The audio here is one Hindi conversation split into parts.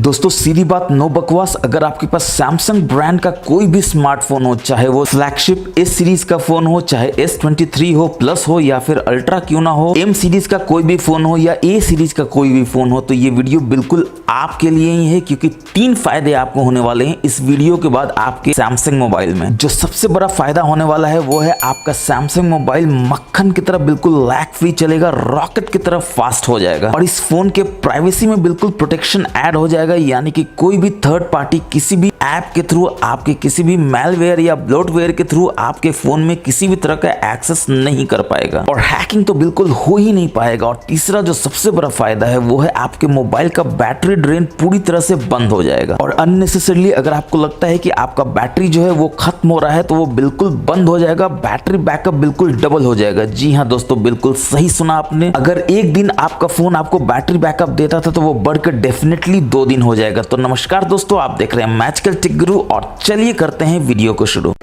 दोस्तों सीधी बात, नो बकवास। अगर आपके पास सैमसंग ब्रांड का कोई भी स्मार्टफोन हो, चाहे वो फ्लैगशिप एस सीरीज का फोन हो, चाहे S23 हो, प्लस हो या फिर अल्ट्रा क्यों ना हो, M सीरीज का कोई भी फोन हो या A सीरीज का कोई भी फोन हो, तो ये वीडियो बिल्कुल आपके लिए ही है, क्योंकि 3 फायदे आपको होने वाले हैं इस वीडियो के बाद आपके सैमसंग मोबाइल में। जो सबसे बड़ा फायदा होने वाला है वो है आपका सैमसंग मोबाइल मक्खन की तरह बिल्कुल लैग फ्री चलेगा, रॉकेट की तरह फास्ट हो जाएगा और इस फोन के प्राइवेसी में बिल्कुल प्रोटेक्शन ऐड हो जाएगा। यानी कि कोई भी थर्ड पार्टी किसी भी ऐप के थ्रू, आपके किसी भी मैलवेयर या ब्लोटवेयर के थ्रू आपके फोन में किसी भी तरह का एक्सेस नहीं कर पाएगा और हैकिंग तो बिल्कुल हो ही नहीं पाएगा। और तीसरा जो सबसे बड़ा फायदा है वो है आपके मोबाइल का बैटरी ड्रेन पूरी तरह से बंद हो जाएगा और अननेसेसरली अगर आपको लगता है कि आपका बैटरी जो है वो खत्म हो रहा है तो वो बिल्कुल बंद हो जाएगा, बैटरी बैकअप बिल्कुल डबल हो जाएगा। जी हाँ दोस्तों, बिल्कुल सही सुना आपने। अगर एक दिन आपका फोन आपको बैटरी बैकअप देता था तो वो बढ़कर डेफिनेटली 2 दिन हो जाएगा। तो नमस्कार दोस्तों, आप देख रहे हैं मैजिकल टेक गुरु और चलिए करते हैं वीडियो को शुरू।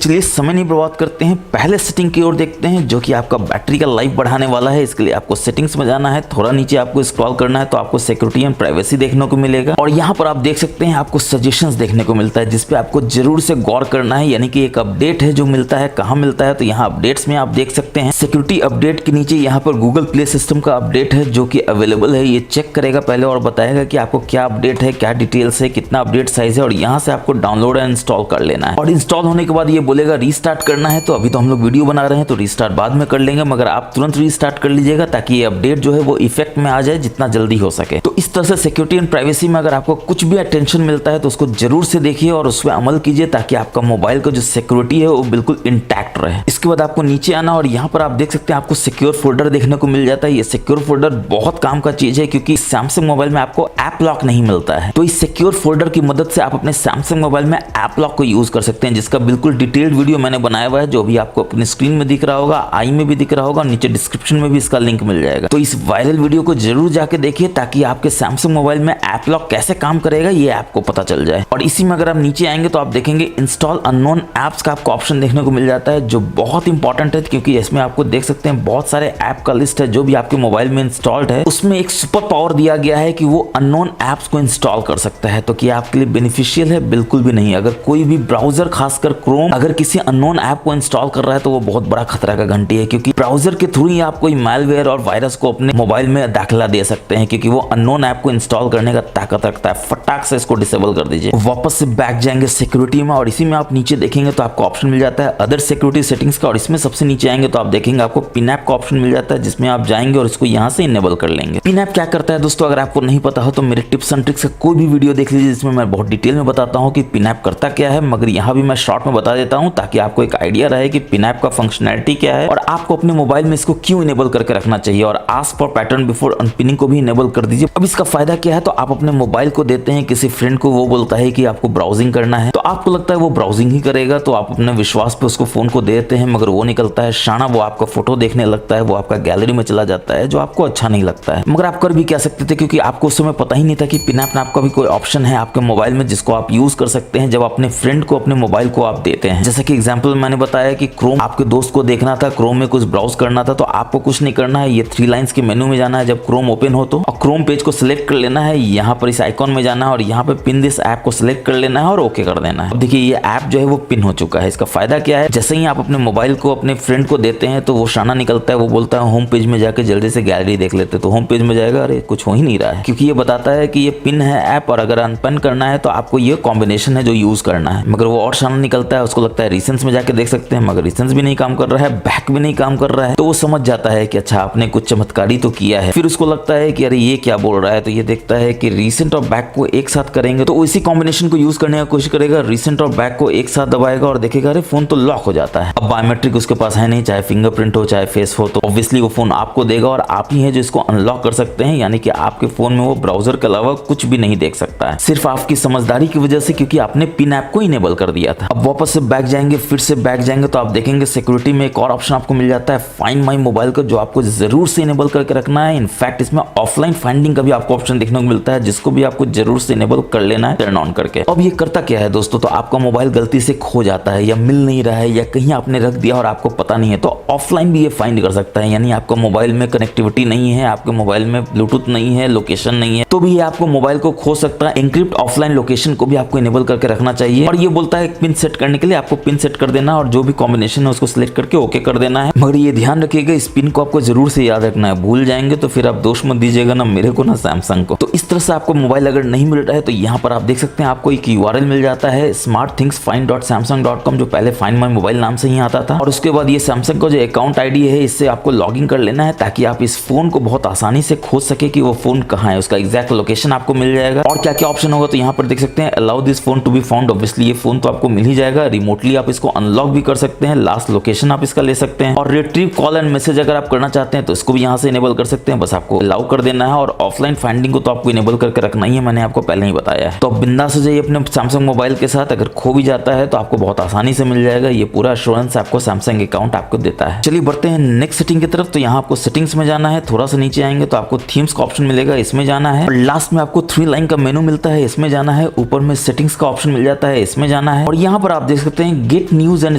चलिए समय नहीं बर्बाद करते हैं, पहले सेटिंग की ओर देखते हैं जो कि आपका बैटरी का लाइफ बढ़ाने वाला है। इसके लिए आपको सेटिंग्स में जाना है, थोड़ा नीचे आपको स्क्रॉल करना है तो आपको सिक्योरिटी एंड प्राइवेसी देखने को मिलेगा और यहाँ पर आप देख सकते हैं आपको सजेशंस देखने को मिलता है जिसपे आपको जरूर से गौर करना है। यानी कि एक अपडेट है जो मिलता है, कहाँ मिलता है तो यहाँ अपडेट्स में आप देख सकते हैं सिक्योरिटी अपडेट के नीचे यहाँ पर गूगल प्ले सिस्टम का अपडेट है जो कि अवेलेबल है। ये चेक करेगा पहले और बताएगा कि आपको क्या अपडेट है, क्या डिटेल्स है, कितना अपडेट साइज है और यहाँ से आपको डाउनलोड एंड इंस्टॉल कर लेना है। और इंस्टॉल होने के बाद ये बोलेगा रीस्टार्ट करना है, तो अभी तो हम लोग वीडियो बना रहे हैं तो रीस्टार्ट बाद में कर लेंगे, मगर आप तुरंत रीस्टार्ट कर लीजिएगा ताकि ये अपडेट जो है वो इफेक्ट में आ जाए जितना जल्दी हो सके। तो इस तरह से सिक्योरिटी एंड प्राइवेसी में अगर आपको कुछ भी अटेंशन मिलता है तो उसको जरूर से देखिए और उस पर अमल कीजिए ताकि आपका मोबाइल का जो सिक्योरिटी है वो बिल्कुल इंटैक्ट रहे। इसके बाद आपको नीचे आना और यहाँ पर आप देख सकते हैं आपको सिक्योर फोल्डर देखने को मिल जाता है। ये सिक्योर फोल्डर बहुत काम का चीज है क्योंकि सैमसंग मोबाइल में आपको ऐप लॉक नहीं मिलता है, तो इस सिक्योर फोल्डर की मदद से आप अपने सैमसंग मोबाइल में ऐप लॉक को यूज कर सकते हैं, जिसका बिल्कुल डिटेल्ड वीडियो मैंने बनाया हुआ है जो भी आपको अपनी स्क्रीन में दिख रहा होगा, आई में भी दिख रहा होगा और नीचे डिस्क्रिप्शन में भी इसका लिंक मिल जाएगा। तो इस वायरल वीडियो को जरूर जाके देखिए ताकि आपके सैमसंग मोबाइल में ऐप लॉक कैसे काम करेगा ये आपको पता चल जाए। और इसी में अगर आप नीचे आएंगे तो आप देखेंगे इंस्टॉल अननोन ऐप्स का आपको ऑप्शन देखने को मिल जाता है जो बहुत इंपॉर्टेंट है क्योंकि इसमें आपको देख सकते हैं बहुत सारे ऐप का लिस्ट है जो भी आपके मोबाइल में इंस्टॉल्ड है। उसमें एक सुपर पावर दिया गया है कि वो अननोन ऐप्स को इंस्टॉल कर सकता है। तो क्या आपके लिए बेनिफिशियल है? बिल्कुल भी नहीं। अगर कोई भी ब्राउजर खासकर क्रोम अगर किसी अननोन ऐप को इंस्टॉल कर रहा है तो वो बहुत बड़ा खतरा का घंटी है क्योंकि ब्राउजर के थ्रू ही आप कोई मैलवेयर और वायरस को अपने मोबाइल में दाखिला दे सकते हैं क्योंकि वो अननोन ऐप को इंस्टॉल करने का ताकत रखता है। फटाक से इसको डिसेबल कर दीजिए। वापस से बैक जाएंगे सिक्योरिटी में और इसी में आप नीचे देखेंगे तो आपको ऑप्शन मिल जाता है अदर सिक्योरिटी सेटिंग्स का और इसमें सबसे नीचे आएंगे तो आप देखेंगे आपको पिन ऐप का ऑप्शन मिल जाता है जिसमें आप जाएंगे और इसको यहाँ से इनेबल कर लेंगे। पिन ऐप क्या करता है दोस्तों, अगर आपको नहीं पता हो तो मेरे टिप्स एंड ट्रिक्स का कोई भी वीडियो देख लीजिए जिसमें मैं बहुत डिटेल में बताता हूँ कि पिन ऐप करता क्या है, मगर यहाँ भी मैं शॉर्ट में बता देता हूँ ताकि आपको एक आइडिया रहे कि पिन ऐप का फंक्शनैलिटी क्या है और आपको अपने मोबाइल में इसको क्यों इनेबल करके रखना चाहिए। और ask for pattern before unpinning को भी इनेबल कर दीजिए। अब इसका फायदा क्या है, तो आप अपने मोबाइल को देते हैं किसी फ्रेंड को, वो बोलता है कि आपको ब्राउजिंग करना है तो आपको लगता है वो ब्राउजिंग ही करेगा तो आप अपने विश्वास पे उसको फोन को देते हैं, मगर वो निकलता है शाना, वो आपका फोटो देखने लगता है, वो आपका गैलरी में चला जाता है जो आपको अच्छा नहीं लगता है। मगर आप कर भी क्या सकते थे क्योंकि आपको उस समय पता ही नहीं था कि पिन ऐप का भी कोई ऑप्शन है आपके मोबाइल में जिसको आप यूज कर सकते हैं जब अपने फ्रेंड को अपने मोबाइल को आप देते हैं। जैसे कि एग्जाम्पल मैंने बताया कि क्रोम आपके दोस्त को देखना था, क्रोम में कुछ ब्राउज करना था तो आपको कुछ नहीं करना है, ये 3 लाइंस के मेनू में जाना है जब क्रोम ओपन हो तो और क्रोम पेज को सिलेक्ट कर लेना है, यहाँ पर इस आइकॉन में जाना है और यहाँ पे पिन दिस ऐप को सिलेक्ट कर लेना है और ओके कर देना है। अब देखिए ये ऐप जो है वो पिन हो चुका है। इसका फायदा क्या है, जैसे ही आप अपने मोबाइल को अपने फ्रेंड को देते हैं तो वो शाना निकलता है, वो बोलता है होम पेज में जाके जल्दी से गैलरी देख लेते, तो होम पेज में जाएगा, अरे कुछ हो ही नहीं रहा है क्योंकि ये बताता है कि ये पिन है ऐप और अगर अनपिन करना है तो आपको ये कॉम्बिनेशन है जो यूज करना है, मगर वो और शाना निकलता है, उसको लगता है रीसेंट्स में जाके देख सकते हैं, मगर रीसेंट्स भी नहीं काम कर रहा है, बैक भी नहीं काम कर रहा है, तो वो समझ जाता है कि अच्छा आपने कुछ चमत्कारी तो किया है। फिर उसको लगता है कि अरे ये क्या बोल रहा है, तो ये देखता है कि रीसेंट और बैक को एक साथ करेंगे तो इसी कॉम्बिनेशन को यूज करने की कोशिश करेगा, रीसेंट और बैक को एक साथ दबाएगा और देखेगा अरे फोन तो लॉक हो जाता है। अब बायोमेट्रिक उसके पास है नहीं, चाहे फिंगरप्रिंट हो चाहे फेस हो, तो ऑब्वियसली वो फोन आपको देगा और आप ही है जो इसको अनलॉक कर सकते हैं, यानी कि आपके फोन में वो ब्राउजर के अलावा कुछ भी नहीं देख सकता है, सिर्फ आपकी समझदारी की वजह से क्योंकि आपने पिन ऐप को इनेबल कर दिया था। अब वापस से बैक जाएंगे, फिर से बैक जाएंगे तो आप देखेंगे सिक्योरिटी में एक और ऑप्शन आपको मिल जाता है फाइंड माई मोबाइल का, जो आपको जरूर से इनेबल करके रखना है। इनफैक्ट इसमें ऑफलाइन फाइंडिंग का भी आपको ऑप्शन देखने को मिलता है, जिसको भी आपको जरूर से इनेबल कर लेना है टर्न ऑन करके। अब ये करता क्या है दोस्तों, तो आपका मोबाइल गलती से खो जाता है या मिल नहीं रहा है या कहीं आपने रख दिया और आपको पता नहीं है, तो ऑफलाइन भी ये फाइंड कर सकता है। यानी आपका मोबाइल में कनेक्टिविटी नहीं है, आपके मोबाइल में ब्लूटूथ नहीं है, लोकेशन नहीं है, तो भी ये आपको मोबाइल को खो सकता है। एनक्रिप्ट ऑफलाइन लोकेशन को भी आपको इनेबल करके रखना चाहिए। और ये बोलता है पिन सेट करने के लिए आपको पिन सेट कर देना और जो भी कॉम्बिनेशन है उसको सिलेक्ट करके ओके कर देना है। मगर ये ध्यान रखिएगा इस पिन को आपको जरूर से याद रखना है, भूल जाएंगे तो फिर आप दोष मत दीजिएगा ना मेरे को ना सैमसंग को। तो इस तरह से आपको मोबाइल अगर नहीं मिल रहा है तो यहाँ पर आप देख सकते हैं आपको एक URL मिल जाता है smartthingsfind.samsung.com, जो पहले फाइंड माई मोबाइल नाम से ही आता था। और उसके बाद ये सैमसंग का जो अकाउंट आईडी है इससे आपको लॉगिन कर लेना है, ताकि आप इस फोन को बहुत आसानी से खोज सके कि वो फोन कहाँ है, उसका एग्जैक्ट लोकेशन आपको मिल जाएगा। और क्या क्या ऑप्शन होगा तो यहाँ पर देख सकते हैं allow this phone to be found. Obviously ये फोन तो आपको मिल ही जाएगा, रिमोटली आप इसको अनलॉक भी कर सकते हैं, लास्ट लोकेशन आप इसका ले सकते हैं। और रिट्रीव कॉल एंड मैसेज अगर आप करना चाहते हैं तो इसको भी यहाँ से इनेबल कर सकते हैं, बस आपको अलाउ कर देना है। और ऑफलाइन फाइंडिंग को तो आपको इनेबल करके रखना ही है, मैंने आपको पहले ही बताया है। तो बिंदास से जाइए अपने सैमसंग मोबाइल के साथ, अगर खो भी जाता है तो आपको बहुत आसानी से मिल जाएगा, ये पूरा एश्योरेंस आपको सैमसंग अकाउंट आपको देता है। चलिए बढ़ते हैं नेक्स्ट सेटिंग की तरफ। तो यहाँ आपको सेटिंग्स में जाना है, थोड़ा सा नीचे आएंगे तो आपको थीम्स का ऑप्शन मिलेगा, इसमें जाना है। और लास्ट में आपको 3 लाइन का मेनू मिलता है, इसमें जाना है। ऊपर में सेटिंग्स का ऑप्शन मिल जाता है, इसमें जाना है। और यहाँ पर आप देख सकते हैं get news and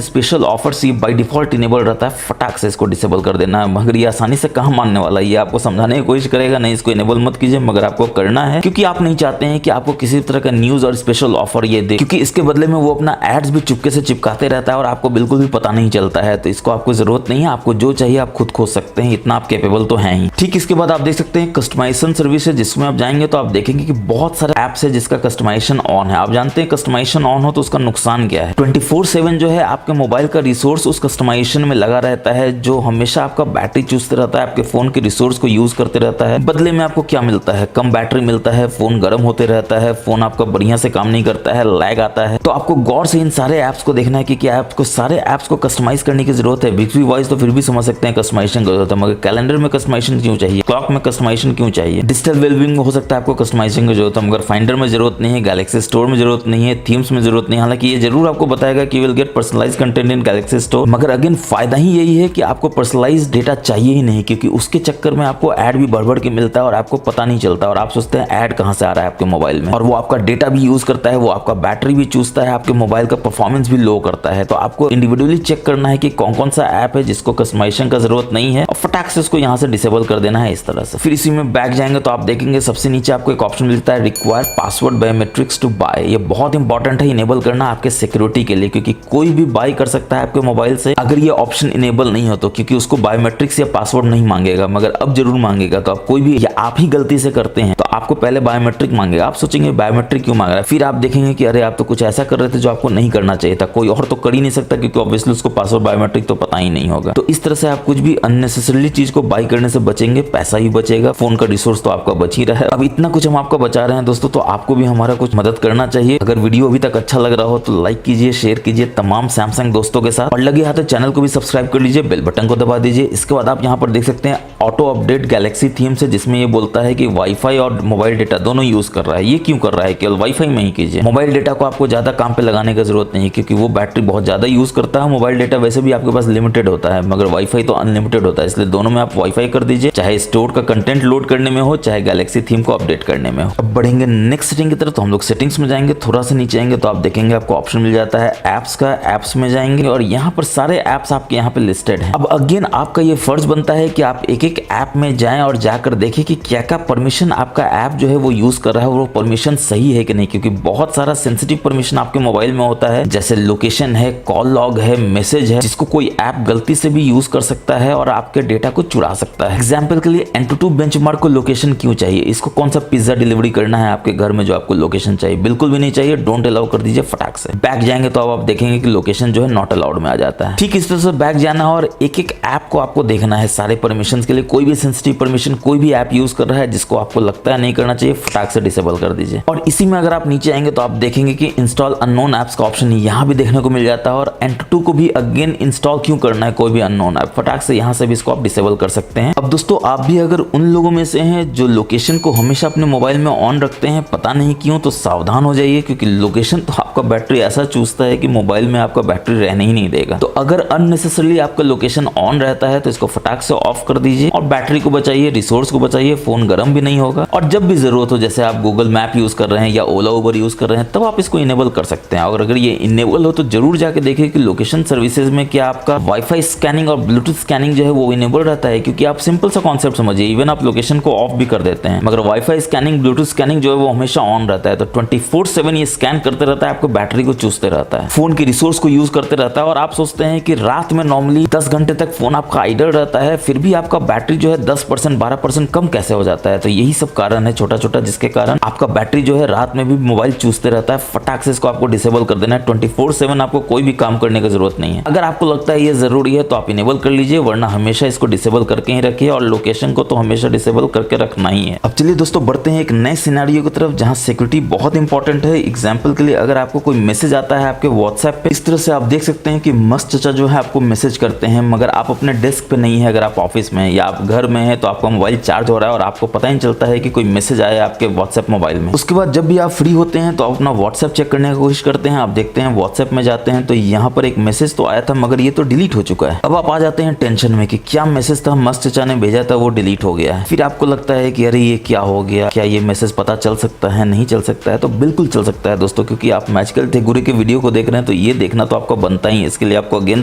special offers, ये बाय डिफॉल्ट इनेबल रहता है, फटाक से इसको डिसेबल कर देना है। मगर ये आसानी से कहाँ मानने वाला है, ये आपको समझाने की कोशिश करेगा, नहीं इसको इनेबल मत कीजिए, मगर आपको करना है क्योंकि आप नहीं चाहते हैं कि आपको किसी तरह का न्यूज और स्पेशल ऑफर ये दे, क्योंकि इसके बदले में वो अपना एड्स भी चुपके से चिपकाते रहता है और आपको बिल्कुल भी पता नहीं चलता है। तो इसको आपको जरूरत नहीं है, आपको जो चाहिए आप खुद खोज सकते हैं, इतना आप कैपेबल तो हैं ही। ठीक इसके बाद आप देख सकते हैं कस्टमाइजेशन सर्विस है, जिसमें आप जाएंगे तो आप देखेंगे कि बहुत सारे ऐप्स है जिसका कस्टमाइजेशन ऑन है। आप जानते हैं कस्टमाइजेशन ऑन हो तो उसका नुकसान क्या है, 24/7 जो है आपके मोबाइल का रिसोर्स उस कस्टमाइजेशन में लगा रहता है, जो हमेशा आपका बैटरी चूसते रहता है, आपके फोन के रिसोर्स को यूज करते रहता है। बदले में आपको क्या मिलता है, कम बैटरी मिलता है, फोन गर्म होते रहता है, फोन आपका बढ़िया से काम नहीं करता है, लैग आता है। तो आपको गौर से इन सारे ऐप्स को देखना है कि क्या आपको सारे ऐप्स को कस्टमाइज करने की जरूरत है। बिक्री वाइज तो फिर भी समझ सकते हैं कस्टमाइजेशन की जरूरत है, मगर कैलेंडर में कस्टमाइजेशन क्यों चाहिए, क्लॉक में कस्टमाइजेशन क्यों चाहिए, डिजिटल वेलबींग में हो सकता है आपको कस्टमाइजेशन की जरूरत है, मगर फाइंडर में जरूरत नहीं है, गैलेक्सी स्टोर में जरूरत नहीं है, थीम्स में जरूरत नहीं है। हालांकि ये जरूर आपको बताएगा कि will get personalised content in Galaxy store, मगर अगेन फायदा ही यही है कि आपको पर्सनलाइज्ड डेटा चाहिए ही नहीं, क्योंकि उसके चक्कर में आपको ऐड भी बढ़ के मिलता है और आपको पता नहीं चलता और आप सोचते हैं ऐड कहां से आ रहा है आपके मोबाइल में, और वो आपका डेटा भी यूज करता है, वो आपका बैटरी भी चूसता है, आपके मोबाइल का परफॉर्मेंस भी लो करता है। तो आपको इंडिविजुअली चेक करना है कि कौन कौन सा ऐप है जिसको कस्टमाइजेशन का जरूरत नहीं है और फटाक से उसको यहाँ से डिसेबल कर देना है इस तरह से। फिर इसी में बैक जाएंगे तो आप देखेंगे सबसे नीचे आपको एक ऑप्शन मिलता है require password biometrics to buy. ये बहुत इंपॉर्टेंट है इनेबल करना आपके सिक्योरिटी के लिए, क्योंकि कोई भी बाय कर सकता है आपके मोबाइल से अगर ये ऑप्शन इनेबल नहीं हो तो, क्योंकि उसको बायोमेट्रिक्स या पासवर्ड नहीं मांगेगा, मगर अब जरूर मांगेगा। तो आप कोई भी या आप ही गलती से करते हैं तो आपको पहले बायोमेट्रिक मांगेगा, आप सोचेंगे बायोमेट्रिक क्यों मांग रहा है, फिर आप देखेंगे कि अरे आप तो कुछ ऐसा कर रहे थे जो आपको नहीं करना चाहिए था, कोई और तो कर ही नहीं सकता क्योंकि ऑब्वियसली उसको पासवर्ड बायोमेट्रिक तो पता ही नहीं होगा। तो इस तरह से आप कुछ भी अननेसेसरली चीज को बाय करने से बचेंगे, पैसा ही बचेगा, फोन का रिसोर्स तो आपका बच ही रहा है। अब इतना कुछ हम आपको बचा रहे हैं दोस्तों, तो आपको भी हमारा कुछ मदद करना चाहिए। अगर वीडियो अभी तक अच्छा लग रहा हो तो लाइक कीजिए, शेयर कीजिए तमाम सैमसंग दोस्तों के साथ, और लगे हाथ चैनल को भी सब्सक्राइब कर लीजिए, बेल बटन को दबा दीजिए। इसके बाद आप यहाँ पर देख सकते हैं ऑटो अपडेट गैलेक्सी थीम से, जिसमें ये बोलता है कि वाईफाई और मोबाइल डेटा दोनों यूज कर रहा है। ये क्यों कर रहा है, केवल वाईफाई में ही कीजिए, मोबाइल डेटा को आपको ज्यादा काम पे लगाने की जरूरत नहीं है, क्योंकि वो बैटरी बहुत ज्यादा यूज करता है। मोबाइल डेटा वैसे भी आपके पास लिमिटेड होता है, मगर वाईफाई तो अनलिमिटेड होता है, इसलिए दोनों में आप वाईफाई कर दीजिए, चाहे स्टोर का कंटेंट लोड करने में हो, चाहे गैलेक्सी थीम को अपडेट करने में हो। अब बढ़ेंगे नेक्स्ट सेटिंग की तरफ, तो हम लोग सेटिंग्स में जाएंगे, थोड़ा सा नीचे आएंगे तो आप देखेंगे आपको ऑप्शन मिल जाता है एप्स का। एप्स में जाएंगे और यहाँ पर सारे एप्स आपके यहाँ पे लिस्टेड हैं। अब अगेन आपका ये फर्ज बनता है कि आप एक एक ऐप में जाएं और जाकर देखें कि क्या क्या परमिशन आपका ऐप जो है वो यूज कर रहा है, वो परमिशन सही है कि नहीं, क्योंकि बहुत सारा सेंसिटिव परमिशन आपके मोबाइल में होता है, जैसे लोकेशन है, कॉल लॉग है, मैसेज है, जिसको कोई ऐप गलती से भी यूज कर सकता है और आपके डेटा को चुरा सकता है। एग्जाम्पल के लिए एंटूटू बेंचमार्क को लोकेशन क्यों चाहिए, इसको कौन सा पिज्जा डिलीवरी करना है आपके घर में जो आपको लोकेशन चाहिए, बिल्कुल भी नहीं चाहिए, डोंट अलाउ कर दीजिए फटाक से। बैक जाएंगे तो अब आप देखेंगे कि लोकेशन जो है नॉट अलाउड में आ जाता है। ठीक इस तरह से बैक जाना और एक एक ऐप को आपको देखना है सारे परमिशन के लिए, कोई भी सेंसिटिव परमिशन कोई भी ऐप यूज कर रहा है जिसको आपको लगता है नहीं करना चाहिए, फटाक से डिसेबल कर दीजिए। और इसी में अगर आप नीचे आएंगे तो आप देखेंगे कि इंस्टॉल अननोन ऐप्स का ऑप्शन यहाँ भी देखने को मिल जाता है, और एंटूटू को भी अगेन इंस्टॉल क्यों करना है कोई भी अननोन ऐप, फटाक से यहाँ से भी इसको आप डिसेबल कर सकते हैं। अब दोस्तों आप भी अगर उन लोगों में से हैं जो लोकेशन को हमेशा अपने मोबाइल में ऑन रखते हैं, पता नहीं क्यों, तो सावधान हो जाइए, क्योंकि लोकेशन तो आपका बैटरी ऐसा चूसता है कि मोबाइल में आपका बैटरी रहने ही नहीं देगा। तो अगर अननेसेसरली आपका लोकेशन ऑन रहता है तो इसको फटाक से ऑफ कर दीजिए और बैटरी को बचाइए, रिसोर्स को बचाइए, फोन गर्म भी नहीं होगा। और जब भी जरूरत हो, जैसे आप गूगल मैप यूज कर रहे हैं या ओला उबर यूज कर रहे हैं, तब आप इसको इनेबल कर सकते हैं। और अगर ये इनेबल हो तो जरूर जाके देखिए कि लोकेशन सर्विसेज में क्या आपका वाईफाई स्कैनिंग और ब्लूटूथ स्कैनिंग जो है वो इनेबल रहता है। क्योंकि आप सिंपल सा कॉन्सेप्ट समझिए, इवन आप लोकेशन को ऑफ भी कर देते हैं मगर वाईफाई स्कैनिंग, ब्लूटूथ स्कैनिंग जो है वो हमेशा ऑन रहता है। तो 24/7 ये स्कैन करते रहता है, आपको बैटरी को चूसते रहता है, फोन की रिसोर्स को यूज करते रहता है। और आप सोचते हैं कि रात में नॉर्मली 10 घंटे तक फोन आपका आइडल रहता है, फिर भी आपका बैटरी जो है 10% 12% कम कैसे हो जाता है। तो यही सब कारण है छोटा छोटा, जिसके कारण आपका बैटरी जो है रात में भी मोबाइल चूसते रहता है। फटाक से इसको आपको डिसेबल कर देना है। 24/7 आपको कोई भी काम करने की जरूरत नहीं है। अगर आपको लगता है ये जरूरी है तो आप इनेबल कर लीजिए, वरना हमेशा इसको डिसेबल करके ही रखिए। और लोकेशन को तो हमेशा डिसेबल करके रखना ही है। अब चलिए दोस्तों बढ़ते हैं एक नए सिनेरियो की तरफ, जहां सिक्योरिटी बहुत इंपॉर्टेंट है। एग्जाम्पल के लिए अगर आपको कोई मैसेज आता है आपके व्हाट्सएप पे, इस तरह से आप देख सकते हैं कि मस्त चचा जो है आपको मैसेज करते हैं, मगर आप अपने डेस्क पे नहीं है। अगर आप ऑफिस में या आप घर में है तो आपका मोबाइल चार्ज हो रहा है और आपको पता ही नहीं चलता है कि कोई मैसेज आया है आपके व्हाट्सएप मोबाइल में। उसके बाद जब भी आप फ्री होते हैं तो आप अपना व्हाट्सएप चेक करने की कोशिश करते हैं। आप देखते हैं व्हाट्सएप में जाते हैं तो यहाँ पर एक मैसेज तो आया था मगर ये तो डिलीट हो चुका है। अब आप आ जाते हैं टेंशन में कि क्या मैसेज था मस्त चचा ने भेजा था वो डिलीट हो गया है। फिर आपको लगता है कि अरे ये क्या हो गया, क्या ये मैसेज पता चल सकता है, नहीं चल सकता है? तो बिल्कुल चल सकता है दोस्तों, क्योंकि आप मैजिकल थिगुरी के वीडियो को देख रहे हैं तो ये देखना तो आपको बनता ही है। इसके लिए आपको अगेन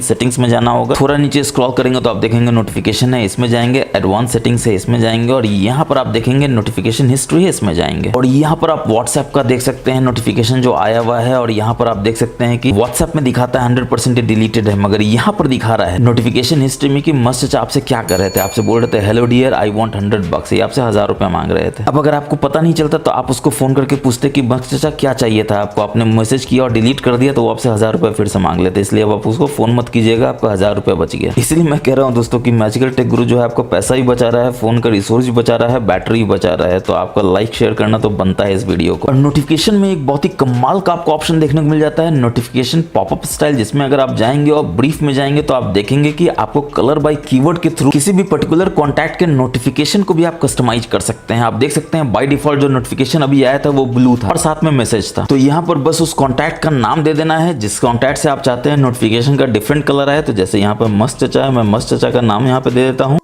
सेटिंग्स में जाना होगा। थोड़ा नीचे स्क्रॉल करेंगे तो आप देखेंगे नोटिफिकेशन है, इसमें जाएंगे, एडवांस सेटिंग्स है, इसमें जाएंगे और यहाँ पर आप देखेंगे नोटिफिकेशन हिस्ट्री है, इसमें जाएंगे। और यहाँ पर आप व्हाट्सएप का देख सकते हैं नोटिफिकेशन जो आया हुआ है। और यहाँ पर आप देख सकते हैं कि व्हाट्सएप में दिखाता है 100% डिलीटेड है, मगर यहाँ पर दिखा रहा है नोटिफिकेशन हिस्ट्री में कि मस्त चचा आपसे क्या कर रहे थे, आपसे बोल रहे थे हेलो डियर आई वांट $100, ये आपसे 1000 रुपया मांग रहे थे। अब अगर आपको पता नहीं चलता तो आप उसको फोन करके पूछते कि मस्त चचा क्या चाहिए था आपको, आपने मैसेज किया और डिलीट कर दिया तो वो आपसे 1000 रुपया फिर से मांग लेते। इसलिए अब आप उसको फोन मत कीजिएगा, आपका 1000 रुपया बच गया। इसलिए मैं कह रहा हूँ दोस्तों कि मैजिकल टेक गुरु जो है आपको पैसा भी बचा रहा है, फोन का रिसोर्स भी बचा रहा है, बैटरी भी बचा रहा है। तो आपका लाइक शेयर करना तो बनता है इस वीडियो को। और नोटिफिकेशन में एक बहुत ही कमाल का आपको ऑप्शन देखने को मिल जाता है, नोटिफिकेशन पॉपअप स्टाइल, जिसमें अगर आप जाएंगे और ब्रीफ में जाएंगे तो आप देखेंगे कि आपको कलर बाय कीवर्ड के थ्रू किसी भी पर्टिकुलर कॉन्टैक्ट के नोटिफिकेशन को भी आप कस्टमाइज कर सकते हैं। आप देख सकते हैं बाय डिफॉल्ट जो नोटिफिकेशन अभी आया था वो ब्लू था और साथ में मैसेज था। तो यहाँ पर बस उस कॉन्टैक्ट का नाम दे देना है जिस कॉन्टैक्ट से आप चाहते हैं नोटिफिकेशन का डिफरेंट कलर आए। तो जैसे यहाँ पर मस्त चचा है, मैं मस्त चचा का नाम यहाँ पे दे देता हूँ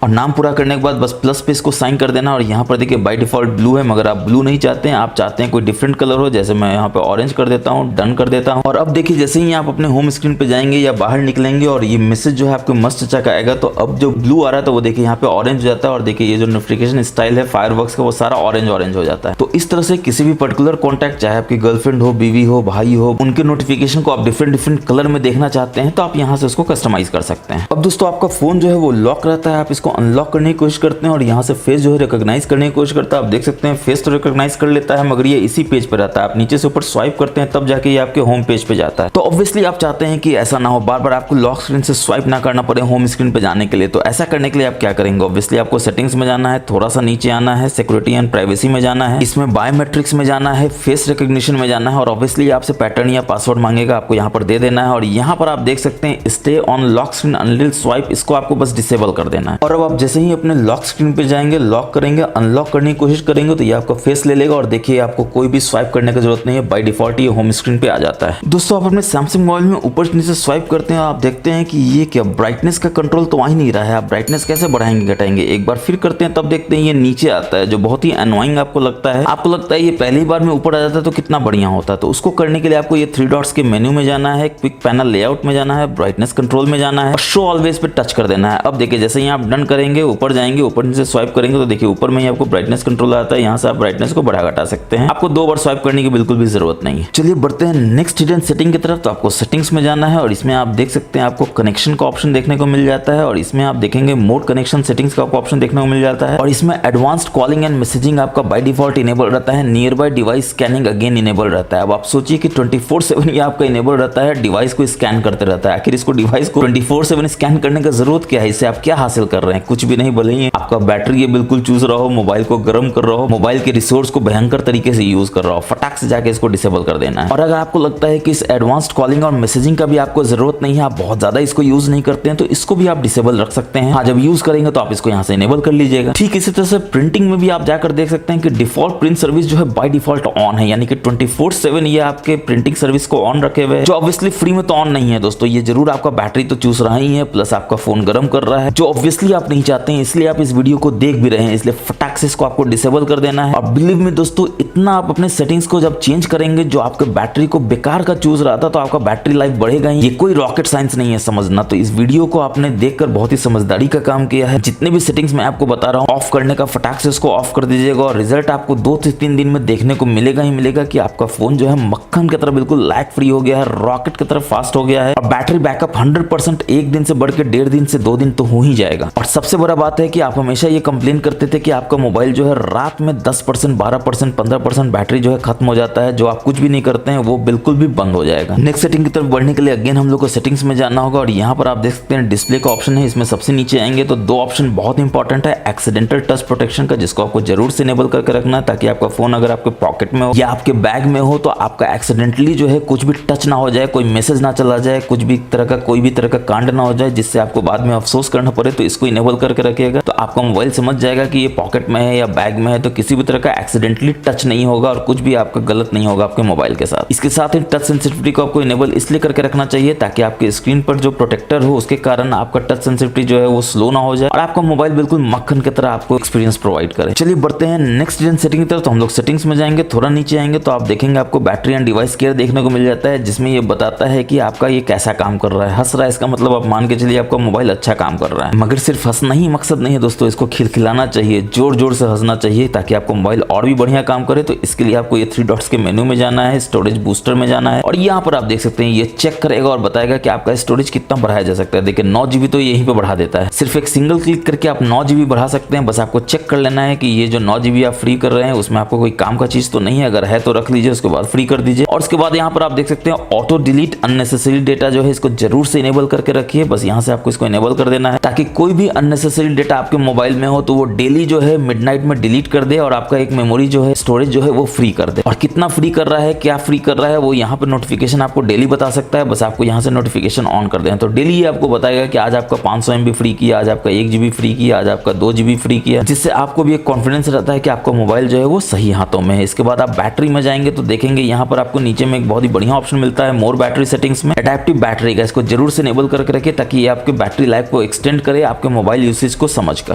और नाम पूरा करने के बाद बस प्लस पे इसको साइन कर देना। और यहाँ पर देखिए बाय डिफॉल्ट ब्लू है, मगर आप ब्लू नहीं चाहते हैं, आप चाहते हैं कोई डिफरेंट कलर हो। जैसे मैं यहाँ पे ऑरेंज कर देता हूँ, डन कर देता हूँ। और अब देखिए जैसे ही आप अपने होम स्क्रीन पे जाएंगे या बाहर निकलेंगे और ये मैसेज जो है आपको मस्त चचा का आएगा, तो अब जो ब्लू आ रहा है तो वो देखिए यहाँ पे ऑरेंज हो जाता है। और देखिए ये जो नोटिफिकेशन स्टाइल है फायरवर्क्स का वो सारा ऑरेंज ऑरेंज हो जाता है। तो इस तरह से किसी भी पर्टिकुलर कॉन्टैक्ट, चाहे आपकी गर्लफ्रेंड हो, बीवी हो, भाई हो, उनके नोटिफिकेशन को आप डिफरेंट कलर में देखना चाहते हैं तो आप यहाँ से उसको कस्टमाइज कर सकते हैं। अब दोस्तों आपका फोन जो है वो लॉक रहता है, आप इसको अनलॉक करने की कोशिश करते हैं और यहाँ से फेस जो है रिकॉग्नाइज करने की कोशिश करता है। आप देख सकते हैं फेस तो रिकॉग्नाइज कर लेता है मगर ये इसी पेज पे रहता है। आप नीचे से ऊपर स्वाइप करते हैं तब जाके ये आपके होम पेज पे जाता है। तो ऑब्वियसली आप चाहते हैं कि ऐसा ना हो, बार बार आपको लॉक स्क्रीन से स्वाइप ना करना पड़े होम स्क्रीन पे जाने के लिए। तो ऐसा करने के लिए आप क्या करेंगे, ऑब्वियसली आपको सेटिंग्स में जाना है, थोड़ा सा नीचे आना है, सिक्योरिटी एंड प्राइवेसी में जाना है, इसमें बायोमेट्रिक्स में जाना है, फेस रिकॉग्निशन में जाना है और ऑब्वियसली आपसे पैटर्न या पासवर्ड मांगेगा, आपको यहाँ पर दे देना है। और यहाँ पर आप देख सकते हैं stay on lock screen until swipe, इसको आपको बस डिसेबल कर देना है। और अब आप जैसे ही अपने लॉक स्क्रीन पे जाएंगे, लॉक करेंगे, अनलॉक करने की कोशिश करेंगे तो ये आपका फेस ले लेगा और देखिए आपको कोई भी स्वाइप करने की जरूरत नहीं है, बाय डिफॉल्ट ये होम स्क्रीन पे आ जाता है। दोस्तों आप अपने सैमसंग मोबाइल में ऊपर से नीचे स्वाइप करते हैं, आप देखते हैं कि ये क्या ब्राइटनेस का कंट्रोल तो आ ही नहीं रहा है। आप ब्राइटनेस कैसे बढ़ाएंगे घटाएंगे, एक बार फिर करते हैं तब देखते हैं ये नीचे आता है, जो बहुत ही अनोइंग आपको लगता है। आपको लगता है ये पहली बार में ऊपर आ जाता तो कितना बढ़िया होता। तो उसको करने के लिए आपको ये 3 डॉट्स के मेन्यू में जाना है, क्विक पैनल लेआउट में जाना है, ब्राइटनेस कंट्रोल में जाना है और शो ऑलवेज पे टच कर देना है। अब देखिए जैसे ही आप डन करेंगे, ऊपर जाएंगे, ऊपर नीचे स्वाइप करेंगे तो देखिए ऊपर में ही आपको ब्राइटनेस कंट्रोल आता है। यहाँ से आप ब्राइटनेस को बढ़ा घटा सकते हैं, आपको 2 बार स्वाइप करने की बिल्कुल भी जरूरत नहीं है। चलिए बढ़ते हैं नेक्स्ट हिडन सेटिंग की तरफ। तो आपको सेटिंग्स में जाना है और इसमें आप देख सकते हैं आपको कनेक्शन का ऑप्शन देखने को मिल जाता है और इसमें आप देखेंगे मोड कनेक्शन सेटिंग्स का ऑप्शन देखने को मिल जाता है और इसमें एडवांस्ड कॉलिंग एंड मैसेजिंग आपका बाय डिफॉल्ट इनेबल रहता है, near by device scanning again enable रहता है। अब आप सोचिए कि 24/7 ये आपका इनेबल रहता है, डिवाइस को स्कैन करते रहता है। आखिर इसको डिवाइस को 24/7 स्कैन करने का जरूरत क्या है, इससे आप क्या हासिल कर रहे हैं, कुछ भी नहीं। भले ही आप आपका बैटरी ये बिल्कुल चूस रहा हो, मोबाइल को गर्म कर रहा हो, मोबाइल के रिसोर्स को भयंकर तरीके से यूज कर रहा हो, फटाक से जाके इसको डिसेबल कर देना है। और अगर आपको लगता है कि इस एडवांस्ड कॉलिंग और मैसेजिंग का भी आपको जरूरत नहीं है, आप बहुत ज्यादा इसको यूज नहीं करते हैं, तो इसको भी आप डिसेबल रख सकते हैं। हाँ, जब यूज करेंगे तो आप इसको यहाँ से इनेबल कर लीजिएगा। ठीक इसी तरह से प्रिंटिंग में भी आप जाकर देख सकते हैं कि डिफॉल्ट प्रिंट सर्विस जो है बाय डिफॉल्ट ऑन है, यानी कि 24/7 ये आपके प्रिंटिंग सर्विस को ऑन रखे हुए, जो ऑब्वियसली फ्री में तो ऑन नहीं है दोस्तों। ये जरूर आपका बैटरी तो चूस रहा ही है, प्लस आपका फोन गर्म कर रहा है, जो ऑब्वियसली आप नहीं चाहते हैं, इसलिए आप इस वीडियो को देख भी रहे हैं। इसलिए फटाक से इसको आपको डिसेबल कर देना है। और बिलीव में दोस्तों, इतना आप अपने सेटिंग्स को जब चेंज करेंगे, जो आपके बैटरी को बेकार का चूस रहा था, तो आपका बैटरी लाइफ बढ़ेगा ही। ये कोई रॉकेट साइंस नहीं है समझना। तो इस वीडियो को आपने देखकर बहुत ही समझदारी का काम किया है। जितने भी सेटिंग्स मैं आपको बता रहा हूँ, ऑफ करने का फटाक से उसको ऑफ कर दीजिएगा, और रिजल्ट आपको 2 से 3 दिन में देखने को मिलेगा ही मिलेगा कि आपका फोन जो है मक्खन की तरह बिल्कुल लैग फ्री हो गया है, रॉकेट की तरह फास्ट हो गया है, और बैटरी बैकअप 100% एक दिन से बढ़ के 1.5 दिन से 2 दिन तो हो ही जाएगा। और सबसे बड़ा बात है कि आप हमेशा ये कंप्लेन करते थे कि आपका मोबाइल जो है रात में 10%, 12%, 15% बैटरी जो है खत्म हो जाता है, जो आप कुछ भी नहीं करते हैं वो बिल्कुल भी बंद हो जाएगा। नेक्स्ट सेटिंग की तरफ बढ़ने के लिए अगेन हम लोग को सेटिंग्स में जाना होगा, और यहाँ पर आप देख सकते हैं डिस्प्ले का ऑप्शन है। इसमें सबसे नीचे आएंगे तो 2 ऑप्शन बहुत इंपॉर्टेंट है, एक्सीडेंटल टच प्रोटेक्शन का, जिसको आपको जरूर से इनेबल करके रखना है, ताकि आपका फोन अगर आपके पॉकेट में हो या आपके बैग में हो तो आपका एक्सीडेंटली जो है कुछ भी टच ना हो जाए, कोई मैसेज ना चला जाए, कुछ भी तरह का कोई भी तरह का कांड ना हो जाए जिससे आपको बाद में अफसोस करना पड़े। तो इसको इनेबल करके रखिएगा, तो आपका मोबाइल समझ जाएगा कि ये पॉकेट में है या बैग में है, तो किसी भी तरह का एक्सीडेंटली टच नहीं होगा और कुछ भी आपका गलत नहीं होगा आपके मोबाइल के साथ। इसके साथ ही टच सेंसिटिविटी को आपको इनेबल इसलिए करके रखना चाहिए ताकि आपके स्क्रीन पर जो प्रोटेक्टर हो उसके कारण आपका टच सेंसिटिविटी जो है वो स्लो ना हो जाए और आपका मोबाइल बिल्कुल मक्खन की तरह आपको एक्सपीरियंस प्रोवाइड करे। चलिए बढ़ते हैं नेक्स्ट जेन सेटिंग की तरफ। तो हम लोग सेटिंग्स में जाएंगे, थोड़ा नीचे आएंगे तो आप देखेंगे आपको बैटरी एंड डिवाइस केयर देखने को मिल जाता है, जिसमें ये बताता है कि आपका ये कैसा काम कर रहा है। हंस रहा है इसका मतलब आप मान के चलिए आपका मोबाइल अच्छा काम कर रहा है। मगर सिर्फ हंसना ही मकसद नहीं है दोस्तों, इसको खिलखिलाना चाहिए, जोर जोर से हंसना चाहिए ताकि आपका मोबाइल और भी बढ़िया काम करे। तो इसके लिए आपको ये 3 डॉट्स के मेनू में जाना है, स्टोरेज बूस्टर में जाना है, और यहाँ पर आप देख सकते हैं ये चेक करेगा और बताएगा कि आपका स्टोरेज कितना बढ़ाया जा सकता है। देखिए 9 GB तो यहीं पे बढ़ा देता है, सिर्फ एक सिंगल क्लिक करके आप 9 GB बढ़ा सकते हैं। बस आपको चेक कर लेना है कि ये जो 9 GB आप फ्री कर रहे हैं उसमें आपको कोई काम का चीज तो नहीं है, अगर है तो रख लीजिए, उसके बाद फ्री कर दीजिए। और उसके बाद यहाँ पर आप देख सकते हैं ऑटो डिलीट अननेसेसरी डेटा जो है इसको जरूर से इनेबल करके रखिए। बस यहाँ से आपको इसको इनेबल कर देना है ताकि कोई भी अननेसेसरी डेटा आपके मोबाइल में हो तो वो डेली जो है मिडनाइट में डिलीट कर दे और आपका एक मेमोरी जो है स्टोरेज जो है वो फ्री कर दे। और कितना फ्री कर रहा है, क्या फ्री कर रहा है, वो यहाँ पर नोटिफिकेशन आपको डेली बता सकता है। बस आपको यहाँ से नोटिफिकेशन ऑन कर दें तो डेली ये आपको बताएगा कि आज आपका 500 MB फ्री किया, आज आपका 1 GB फ्री किया, आज आपका 2 GB फ्री किया, जिससे आपको भी एक कॉन्फिडेंस रहता है कि आपका मोबाइल जो है वो सही हाथों में है। इसके बाद आप बैटरी में जाएंगे तो देखेंगे यहाँ पर आपको नीचे में एक बहुत ही बढ़िया ऑप्शन मिलता है मोर बैटरी सेटिंग्स में, एडेप्टिव बैटरी का। इसको जरूर से इनेबल करके रखिए ताकि ये आपके बैटरी लाइफ को एक्सटेंड करे आपके मोबाइल यूसेज को समझकर।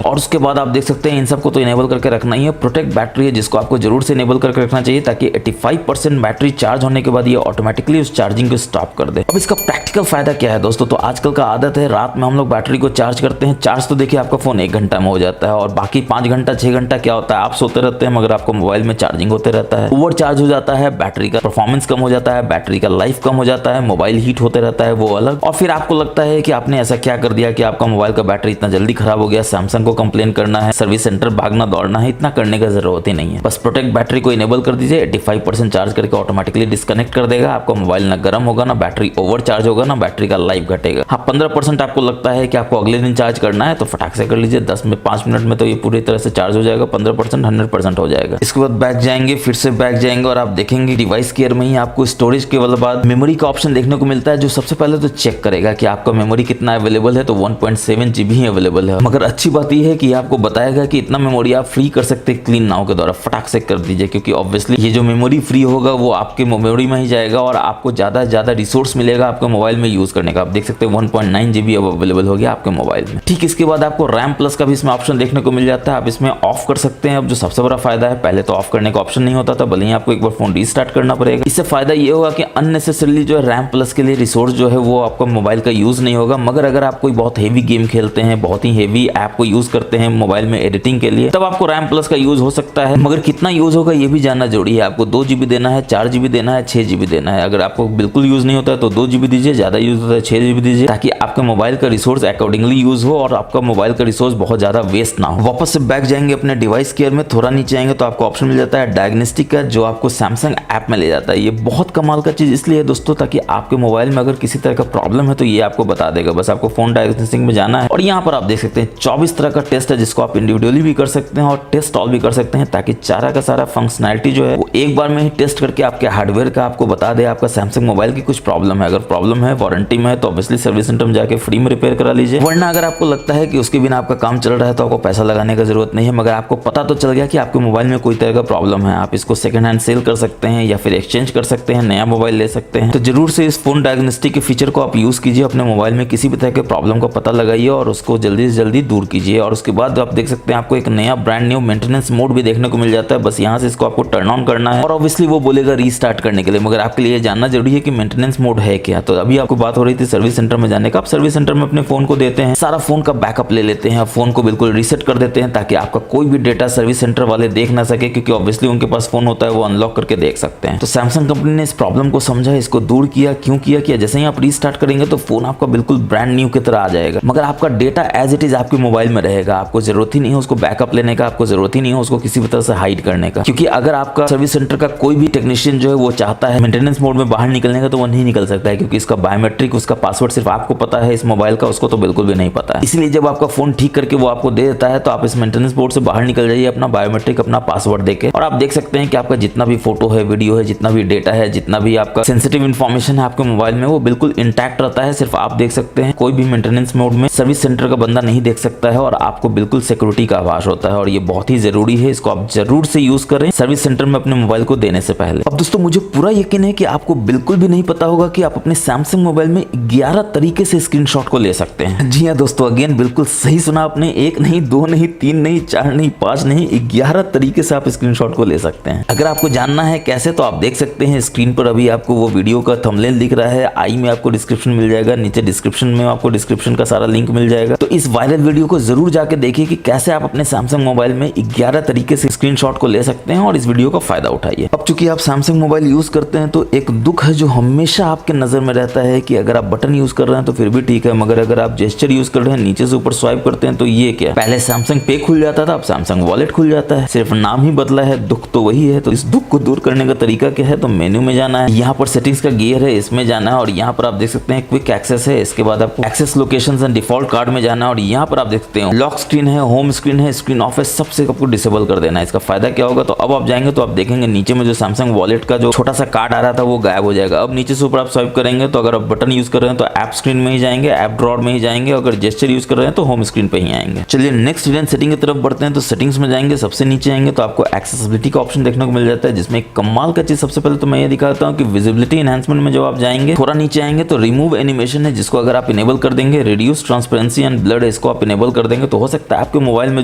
और उसके बाद आप देख सकते हैं इन सबको तो इनेबल करके रखना ही है। प्रोटेक्ट बैटरी है जिसको आपको जरूर से इनेबल करके रखना चाहिए ताकि 85% बैटरी चार्ज होने के बाद ये ऑटोमेटिकली उस चार्जिंग को स्टॉप कर दे। अब इसका प्रैक्टिकल फायदा क्या है दोस्तों, तो आजकल का आदत है रात में हम लोग बैटरी को चार्ज करते हैं। चार्ज तो देखिए आपका फोन 1 घंटा में हो जाता है और बाकी 5 घंटा 6 घंटा क्या होता है, आप सोते रहते हैं मगर आपको मोबाइल में चार्जिंग होते रहता है। ओवर चार्ज हो जाता है, बैटरी का परफॉर्मेंस कम हो जाता है, बैटरी का लाइफ कम हो जाता है, मोबाइल हीट होते रहता है वो अलग। और फिर आपको लगता है कि आपने ऐसा क्या कर दिया कि आपका मोबाइल का बैटरी इतना जल्दी खराब हो गया, सैमसंग को कंप्लेन करना है, सर्विस सेंटर भागना दौड़ना है, इतना करने का जरूरत ही नहीं है। बस प्रोटेक्ट बैटरी को इनेबल कर दीजिए, 85% चार्ज करके ऑटोमेटिकली डिस्कनेक्ट कर देगा। आपका मोबाइल ना गर्म होगा, ना बैटरी ओवर चार्ज होगा, ना बैटरी का लाइफ घटेगा। हाँ 15% आपको लगता है कि आपको अगले दिन चार्ज करना है तो फटाक से कर लीजिए, 5 मिनट में तो ये पूरी तरह से चार्ज हो जाएगा, 15% 100% हो जाएगा। इसके बाद बैक जाएंगे, फिर से बैक जाएंगे और आप देखेंगे डिवाइस केयर में ही आपको स्टोरेज के बाद मेमोरी का ऑप्शन देखने को मिलता है, जो सबसे पहले तो चेक करेगा कि आपका मेमोरी कितना अवेलेबल है। तो 1.7 GB ही अवेलेबल है, मगर अच्छी बात यह है कि आपको बताएगा कि इतना मेमोरी आप फ्री कर सकते हैं क्लीन नाउ के द्वारा। फटाक से कर दीजिए क्योंकि ऑब्वियसली ये जो मेमोरी फ्री होगा वो आपके मेमोरी में ही जाएगा और आपको ज्यादा से ज्यादा रिसोर्स मिलेगा आपके मोबाइल में यूज करने का। आप देख सकते हैं 1.9 GB अब अवेलेबल हो गया आपके मोबाइल में। ठीक इसके बाद आपको रैम प्लस का भी इसमें ऑप्शन देखने को मिल जाता है, आप इसमें ऑफ कर सकते हैं। अब जो सबसे बड़ा फायदा है, पहले तो ऑफ करने का ऑप्शन नहीं होता था, भले ही आपको एक बार फोन रीस्टार्ट करना पड़ेगा। इससे फायदा ये होगा कि अननेसेसरली जो है रैम प्लस के लिए रिसोर्स जो है वो आपका मोबाइल का यूज नहीं होगा। मगर अगर आप कोई बहुत हेवी गेम खेलते हैं, बहुत ही हेवी ऐप को यूज करते हैं मोबाइल में एडिटिंग के लिए, तब आपको रैम प्लस का यूज हो सकता है। मगर कितना यूज होगा ये भी जानना जरूरी है। आपको 2 GB देना है, 4 GB देना है, 6 GB देना है। अगर आपको बिल्कुल यूज नहीं होता है तो 2 GB दीजिए, ज्यादा यूज होता है 6 GB दीजिए, ताकि आपके मोबाइल का रिसोर्स अकॉर्डिंगली यूज हो और आपका मोबाइल का रिसोर्स बहुत ज्यादा वेस्ट ना हो। वापस से बैक जाएंगे अपने डिवाइस केयर में, थोड़ा नीचे आएंगे तो आपको ऑप्शन मिल जाता है डायग्नोस्टिक का, जो आपको सैमसंग ऐप में ले जाता है। ये बहुत कमाल का चीज इसलिए है दोस्तों, ताकि आपके मोबाइल में अगर किसी तरह का प्रॉब्लम है तो ये आपको बता देगा। बस आपको फोन डायग्नोस्टिक में जाना है और यहाँ पर आप देख सकते हैं 24 तरह का टेस्ट है, जिसको आप इंडिविजुअली भी कर सकते हैं और टेस्ट ऑल भी कर सकते हैं, ताकि सारा का सारा फंक्शनैलिटी जो है वो एक बार में ही टेस्ट करके आपके हार्डवेयर का आपको बता दे आपका सैमसंग मोबाइल की कुछ प्रॉब्लम है। अगर प्रॉब्लम है वारंटी में है तो ऑब्वियसली सर्विस सेंटर में जाके फ्री में रिपेयर करा लीजिए, वरना अगर आपको लगता है कि उसके बिना आपका काम चल रहा है तो आपको पैसा लगाने का जरूरत नहीं है। मगर आपको पता तो चल गया कि आपके मोबाइल में कोई तरह का प्रॉब्लम है, आप इसको सेकंड हैंड सेल कर सकते हैं या फिर एक्सचेंज कर सकते हैं, नया मोबाइल ले सकते हैं। तो जरूर से इस फोन डायग्नोस्टिक के फीचर को आप यूज कीजिए, अपने मोबाइल में किसी भी तरह के प्रॉब्लम का पता लगाइए और उसको जल्दी से जल्दी दूर कीजिए। और उसके बाद आप देख सकते हैं आपको एक नया ब्रांड न्यू मेंटेनेंस मोड भी देखने को मिल जाता है। बस यहाँ से इसको आपको टर्न ऑन करना है और ऑब्वियसली वो बोलेगा रीस्टार्ट करने के लिए, मगर आपके लिए जानना जरूरी है कि मेंटेनेंस मोड है क्या। तो अभी आपको बात हो रही थी सर्विस सेंटर में जाने का। आप सर्विस सेंटर में अपने फोन को देते हैं, सारा फोन का बैकअप ले लेते हैं, फोन को बिल्कुल रीसेट कर देते हैं ताकि आपका कोई भी डेटा सर्विस सेंटर वाले देख ना सके, क्योंकि ऑब्वियसली उनके पास फोन होता है वो अनलॉक करके देख सकते हैं। तो सैमसंग कंपनी ने इस प्रॉब्लम को समझा, इसको दूर किया। क्यों किया? जैसे ही आप रीस्टार्ट करेंगे तो फोन आपका बिल्कुल ब्रांड न्यू की तरह आ जाएगा, मगर आपका डेटा एज इट इज आपके मोबाइल में रहेगा। आपको जरूरत ही नहीं है उसको बैकअप लेने का, आपको जरूरत ही नहीं है उसको किसी भी तरह से हाइड करने का, क्योंकि अगर आपका सर्विस सेंटर का कोई भी टेक्नीशियन जो है वो चाहता है मेंटेनेंस मोड में बाहर निकलने का तो वो नहीं निकल सकता है, क्योंकि इसका बायोमेट्रिक, उसका पासवर्ड सिर्फ आपको पता है, इस मोबाइल का उसको तो बिल्कुल भी नहीं पता है। इसलिए जब आपका फोन ठीक करके वो आपको दे देता है तो आप इस मेंटेनेंस मोड से बाहर निकल जाइए अपना बायोमेट्रिक, अपना पासवर्ड देके, और आप देख सकते हैं कि आपका जितना भी फोटो है, वीडियो है, जितना भी डेटा है, जितना भी आपका सेंसिटिव इन्फॉर्मेशन है आपके मोबाइल में, वो बिल्कुल इंटैक्ट रहता है। सिर्फ आप देख सकते हैं, कोई भी मेंटेनेंस मोड में सर्विस सेंटर का बंदा नहीं देख सकता है और आपको बिल्कुल सिक्योरिटी का आभास होता है। और ये बहुत ही जरूरी है, इसको आप जरूर से यूज करें सर्विस सेंटर में अपने मोबाइल को देने से पहले। अब दोस्तों मुझे पूरा यकीन है कि आपको बिल्कुल भी नहीं पता होगा कि आप अपने सैमसंग मोबाइल में 11 तरीके से स्क्रीनशॉट को ले सकते हैं। जी हाँ दोस्तों, अगेन बिल्कुल सही सुना आपने, 1 नहीं, 2 नहीं, 3 नहीं, 4 नहीं, 5 नहीं, 11 तरीके से आप स्क्रीनशॉट को ले सकते हैं। अगर आपको जानना है कैसे तो आप देख सकते हैं स्क्रीन पर अभी आपको वो वीडियो का थंबनेल दिख रहा है, आई में आपको डिस्क्रिप्शन मिल जाएगा, नीचे डिस्क्रिप्शन में आपको डिस्क्रिप्शन का सारा लिंक मिल जाएगा। तो इस वायरल वीडियो को जरूर जाके देखिए कि कैसे आप अपने सैमसंग मोबाइल में 11 तरीके से स्क्रीनशॉट को ले सकते हैं और इस वीडियो का फायदा उठाइए। अब चूंकि आप सैमसंग मोबाइल यूज करते हैं तो एक दुख है जो हमेशा आपके नजर में रहता है कि अगर आप बटन यूज कर रहे हैं तो फिर भी ठीक है, मगर अगर आप जेस्चर यूज कर रहे हैं, नीचे से ऊपर स्वाइप करते हैं तो ये क्या, पहले सैमसंग पे खुल जाता था, अब सैमसंग वॉलेट खुल जाता है, सिर्फ नाम ही बदला है, दुख तो वही है। तो इस दुख को दूर करने का तरीका क्या है, तो मेन्यू में जाना है, यहाँ पर सेटिंग्स का गियर है, इसमें जाना है और यहाँ पर आप देख सकते हैं क्विक एक्सेस है। इसके बाद आपको access locations and default card में जाना है और यहाँ पर आप देख सकते हैं लॉक स्क्रीन है, होम स्क्रीन है, स्क्रीन ऑफ है, सबसे आपको डिसेबल कर देना है। इसका फायदा क्या होगा, तो अब आप जाएंगे तो आप देखेंगे नीचे में जो सैमसंग वॉलेट का जो छोटा सा कार्ड आ रहा था वो गायब हो जाएगा। अब नीचे से ऊपर आप स्वाइप करेंगे तो अगर आप बटन यूज कर रहे हैं तो ऐप स्क्रीन में ही जाएंगे, ऐप ड्रॉअर में ही जाएंगे, अगर जेस्चर यूज कर रहे हैं तो होम स्क्रीन पे ही आएंगे। चलिए नेक्स्ट हिडन सेटिंग की तरफ बढ़ते हैं। तो सेटिंग्स में जाएंगे, सबसे नीचे आएंगे तो आपको एक्सेसिबिलिटी का ऑप्शन देखने को मिल जाता है, जिसमें एक कमाल का चीज सबसे पहले तो मैं ये दिखाता हूँ कि विजिबिलिटी एनहांसमेंट में जब आप जाएंगे थोड़ा नीचे आएंगे तो रिमूव एनिमेशन है, जिसको अगर आप इनेबल कर देंगे, रिड्यूस ट्रांसपेरेंसी एंड ब्लड इसको आप इनेबल कर देंगे तो हो सकता है आपके मोबाइल में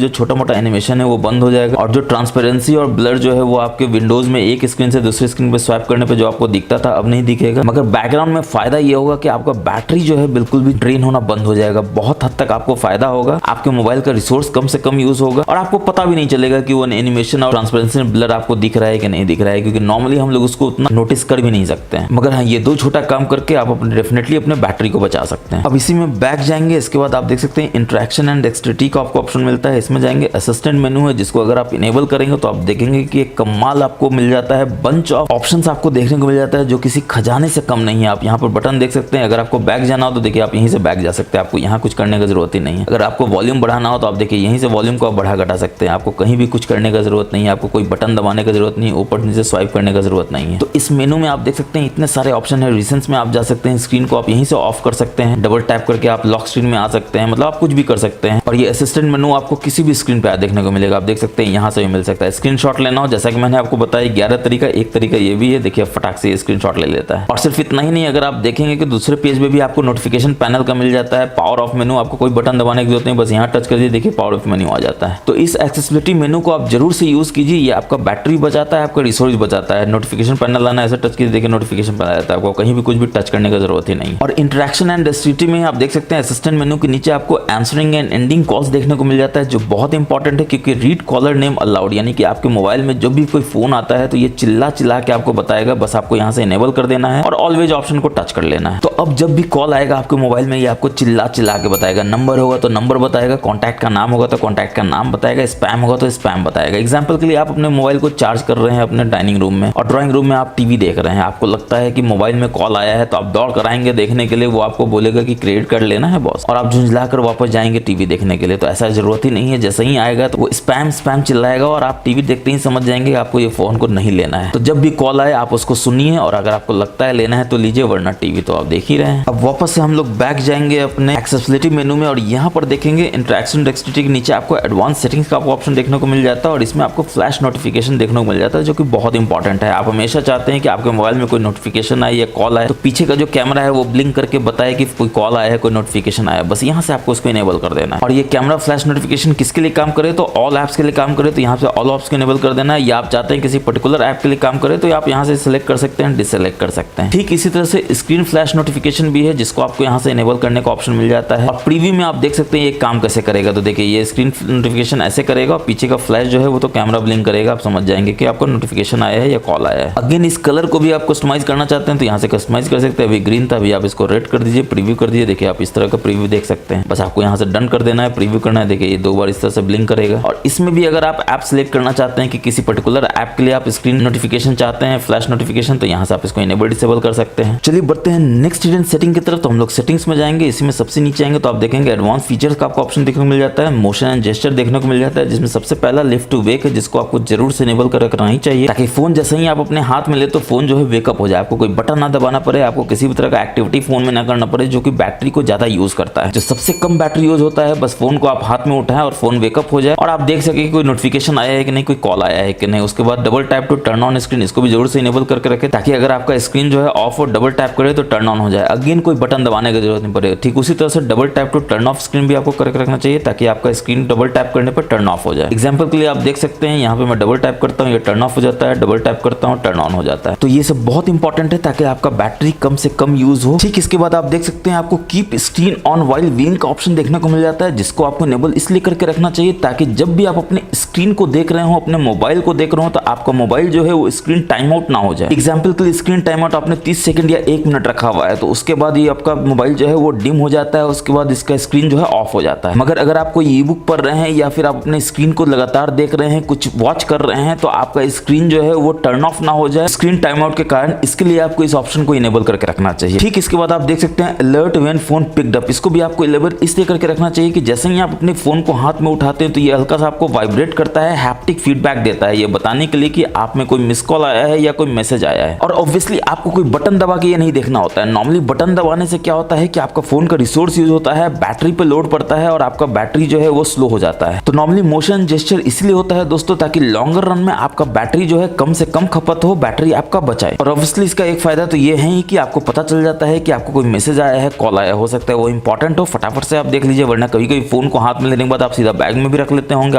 जो छोटा मोटा एनिमेशन है वो बंद हो जाएगा और जो ट्रांसपेरेंसी और ब्लर जो है वो आपके विंडोज में एक स्क्रीन से दूसरी स्क्रीन पे स्वाइप करने पे जो आपको दिखता था अब नहीं दिखेगा। मगर बैकग्राउंड में फायदा ये होगा कि आपका बैटरी जो है बिल्कुल भी ड्रेन होना बंद हो जाएगा। बहुत हद तक आपको फायदा होगा, आपके मोबाइल का रिसोर्स कम से कम यूज होगा और आपको पता भी नहीं चलेगा कि वो एनिमेशन और ट्रांसपेरेंसी ब्लर आपको दिख रहा है कि नहीं दिख रहा है, क्योंकि नॉर्मली हम लोग उसको उतना नोटिस कर भी नहीं सकते हैं। मगर हाँ, ये दो छोटा काम करके आप अपने डेफिनेटली अपने बैटरी को बचा सकते हैं। अब इसी में बैक जाएंगे, इसके बाद आप देख सकते हैं इंटरेक्शन एंड डेक्सटेरिटी का आपको ऑप्शन मिलता है। इसमें जाएंगे, असिस्टेंट मेनू है जिसको अगर आप इनेबल करेंगे तो आप देखेंगे कि एक कमाल आपको मिल जाता है, बंच ऑफ ऑप्शंस आपको देखने को मिल जाता है जो किसी खजाने से कम नहीं है। आप यहाँ पर बटन देख सकते हैं, अगर आपको बैक जाना हो तो देखिए आप यहीं से बैक जा सकते हैं, आपको यहाँ कुछ करने की जरूरत ही नहीं है। अगर आपको वॉल्यूम बढ़ाना हो तो आप देखिए यहीं से वॉल्यूम को आप बढ़ा घटा सकते हैं, आपको कहीं भी कुछ करने का जरूरत नहीं है, आपको कोई बटन दबाने की जरूरत नहीं है, ऊपर नीचे स्वाइप करने का जरूरत नहीं है। तो इस मेनू में आप देख सकते हैं इतने सारे ऑप्शन है। रीसेंट्स में आप जा सकते हैं, स्क्रीन को आप यहीं से ऑफ कर सकते हैं, डबल टैप करके आप लॉक स्क्रीन में आ सकते हैं, मतलब आप कुछ भी कर सकते हैं। और ये असिस्टेंट मेनू आपको किसी भी स्क्रीन पे देखने को मिलेगा, आप देख सकते हैं यहाँ से भी मिल सकता है। स्क्रीनशॉट लेना हो, जैसा कि मैंने आपको बताया 11 तरीका, एक तरीका ये भी है, देखिए फटाक से स्क्रीनशॉट ले लेता है। और सिर्फ इतना ही नहीं, अगर आप देखेंगे कि दूसरे पेज में भी आपको नोटिफिकेशन पैनल का मिल जाता है, पावर ऑफ मेनू, आपको कोई बटन दबाने की जरूरत नहीं, बस यहाँ टच कर दिए, देखिए पावर ऑफ मेनू आ जाता है। तो इस एक्सेसिबिलिटी मेनू को आप जरूर से यूज कीजिए, ये आपका बैटरी बचाता है, आपका रिसोर्स बचाता है। नोटिफिकेशन पैनल लाना, ऐसा टच कीजिए, देखिए नोटिफिकेशन पैनल आता है, आपको कहीं भी कुछ भी टच करने की जरूरत ही नहीं। और इंटरेक्शन एंड डेक्सटेरिटी में आप देख सकते हैं असिस्टेंट मेनू के नीचे आपको आंसरिंग एंड एंडिंग कॉल्स देखने को मिल जाता है, जो बहुत इंपॉर्टेंट है, क्योंकि रीड कॉलर नेम अलाउड, यानी कि आपके मोबाइल में जब भी कोई फोन आता है तो ये चिल्ला चिल्ला के आपको बताएगा, बस आपको यहाँ से इनेबल कर देना है और ऑलवेज ऑप्शन को टच कर लेना है। तो अब जब भी कॉल आएगा आप आपके मोबाइल में ये आपको चिल्ला चिल्ला के बताएगा। नंबर होगा तो नंबर बताएगा, कॉन्टैक्ट का नाम होगा तो कॉन्टैक्ट का नाम बताएगा, स्पैम होगा तो स्पैम बताएगा। एग्जाम्पल के लिए आप अपने मोबाइल को चार्ज कर रहे हैं अपने डाइनिंग रूम में और ड्राइंग रूम में आप टीवी देख रहे हैं, आपको लगता है कि मोबाइल में कॉल आया है तो आप दौड़ कर आएंगे देखने के लिए, वो आपको बोलेगा कि क्रेडिट कार्ड लेना है बॉस, और आप झुंझला कर वापस जाएंगे टीवी देखने के लिए। तो ऐसा जरूरत ही नहीं है, जैसे ही आएगा तो वो स्पैम स्पैम चिल्लाएगा और आप टीवी देखते ही समझ जाएंगे कि आपको ये फोन को नहीं लेना है। तो जब भी कॉल आए आप उसको सुनिए, और अगर आपको लगता है लेना है तो लीजिए, वरना टीवी तो आप देख ही रहे हैं। अब वापस से हम लोग बैक जाएंगे अपने एक्सेसिबिलिटी मेनू में और यहाँ पर देखेंगे इंटरेक्शन डेक्सिलिटी के नीचे आपको एडवांस सेटिंग्स का ऑप्शन देखने को मिल जाता है और इसमें आपको फ्लैश नोटिफिकेशन देखने को मिल जाता है, जो कि बहुत इंपॉर्टेंट है। आप हमेशा चाहते हैं कि आपके मोबाइल में कोई नोटिफिकेशन आए या कॉल आए तो पीछे का जो कैमरा है वो ब्लिंक करके बताए कि कोई कॉल आया है, कोई नोटिफिकेशन आया। बस यहाँ से आपको उसको इनेबल कर देना है। और ये कैमरा फ्लैश नोटिफिकेशन किसके लिए काम करे, तो ऑल ऐप्स के लिए काम करे, तो यहाँ से ऑल ऐप्स को इनेबल कर देना है। या आप चाहते हैं किसी पर्टिकुलर ऐप के लिए काम करे तो आप यहाँ से सिलेक्ट कर सकते हैं, डिससेलेक्ट कर सकते हैं। ठीक इसी तरह से स्क्रीन फ्लैश नोटिफिकेशन भी है, जिसको आपको यहाँ से इनेबल करने का ऑप्शन मिल जाता है। और प्रीव्यू में आप देख सकते हैं ये काम कैसे करेगा। तो देखिए ये स्क्रीन नोटिफिकेशन ऐसे करेगा और पीछे का फ्लैश जो है वो तो कैमरा ब्लिंक करेगा, आप समझ जाएंगे कि आपको नोटिफिकेशन आया है या कॉल आया है। अगेन इस कलर को भी आप कस्टमाइज करना चाहते हैं तो यहाँ से कस्टमाइज कर सकते हैं। अभी ग्रीन था, अभी आप इसको रेड कर दीजिए, प्रीव्यू कर दीजिए। देखिए आप इस तरह का प्रीव्यू देख सकते हैं। बस आपको यहाँ से डन कर देना है, प्रीव्यू करना है। देखिए ये 2 बार इस तरह से ब्लिंक करेगा। और इसमें भी अगर आप ऐप सिलेक्ट करना चाहते हैं कि किसी पर्टिकुलर ऐप के लिए आप स्क्रीन नोटिफिकेशन चाहते हैं, फ्लैश नोटिफिकेशन, तो यहाँ से आप इसको इनेबल डिसेबल कर सकते हैं। चलिए बढ़ते हैं नेक्स्ट हिडन सेटिंग की तरफ। तो हम लोग सेटिंग्स में जाएंगे, इसी में सबसे नीचे आएंगे तो आप देखेंगे एडवांस फीचर्स का आपको ऑप्शन देखने को मिल जाता है। मोशन एंड जेस्चर देखने को मिल जाता है, जिसमें सबसे पहला लिफ्ट टू वेक है, जिसको आपको जरूर से इनेबल कर रखना ही चाहिए, ताकि फोन जैसे ही आप अपने हाथ में ले तो फोन जो है वेकअप हो जाए, आपको कोई बटन ना दबाना पड़े, आपको किसी भी तरह का एक्टिविटी फोन में ना करना पड़े जो कि बैटरी को ज्यादा यूज करता है। जो सबसे कम बैटरी यूज होता है, बस फोन को आप हाथ में उठाएं और फोन वेकअप हो जाए और आप देख सके कोई नोटिफिकेशन आया है कि नहीं, कोई कॉल आया है कि नहीं। उसके बाद double tap to turn on screen, इसको भी जरूर से इनेबल करके रखें, ताकि अगर आपका स्क्रीन जो है ऑफ और डबल टैप करे तो टर्न ऑन हो जाए। अगेन कोई बटन दबाने की जरूरत नहीं पड़ेगी। ठीक उसी तरह से double tap to turn off screen भी आपको करके रखना चाहिए, ताकि आपका स्क्रीन डबल टैप करने पर टर्न ऑफ हो जाए। एग्जांपल के लिए आप देख सकते हैं यहाँ पे मैं डबल टैप करता हूँ, ये टर्न ऑफ हो जाता है, डबल टैप करता हूँ, टर्न ऑन हो जाता है। तो ये सब बहुत इंपॉर्टेंट है ताकि आपका बैटरी कम से कम यूज हो। ठीक इसके बाद आप देख सकते हैं आपको keep screen on while viewing का ऑप्शन देखने को मिल जाता है, जिसको आपको इनेबल इसलिए करके रखना चाहिए ताकि जब भी आप अपने स्क्रीन को देख रहे हो, अपने मोबाइल को देख रहे हो, तो आपका मोबाइल जो है वो स्क्रीन टाइम आउट ना हो जाए। एग्जाम्पल के लिए स्क्रीन टाइम आउट आपने 30 सेकंड या 1 मिनट रखा हुआ है, तो उसके बाद ये आपका मोबाइल जो है वो डिम हो जाता है, उसके बाद इसका स्क्रीन जो है ऑफ हो जाता है। मगर अगर आप कोई ई बुक पढ़ रहे हैं या फिर आप अपने स्क्रीन को लगातार देख रहे हैं, कुछ वॉच कर रहे हैं, तो आपका स्क्रीन जो है वो टर्न ऑफ ना हो जाए स्क्रीन टाइम आउट के कारण, इसके लिए आपको इस ऑप्शन को इनेबल करके रखना चाहिए। ठीक इसके बाद आप देख सकते हैं alert when phone picked up, इसको भी आपको इनेबल इसलिए करके रखना चाहिए कि जैसे ही आप अपने फोन को हाथ में उठाते हैं तो ये हल्का सा आपको वाइब्रेट करता है, हैप्टिक फीडबैक देता है, ये बताने के लिए कि आप में कोई मिस कॉल आया है या कोई मैसेज आया है। और ऑब्वियसली आपको कोई बटन दबा के ये नहीं देखना होता है। नॉर्मली बटन दबाने से क्या होता है कि आपका फोन का रिसोर्स यूज होता है, बैटरी पे लोड पड़ता है और आपका बैटरी जो है वो स्लो हो जाता है। तो नॉर्मली मोशन जेस्चर इसलिए होता है दोस्तों, ताकि लॉन्गर रन में आपका बैटरी जो है कम से कम खपत हो, बैटरी आपका बचाए। और ऑब्वियसली इसका एक फायदा तो ये है कि आपको पता चल जाता है कि आपको कोई मैसेज आया है, कॉल आया, हो सकता है वो इंपॉर्टेंट हो, फटाफट से आप देख लीजिए, वरना कभी कभी फोन को हाथ में लेने के बाद आप सीधा बैग में भी रख लेते होंगे,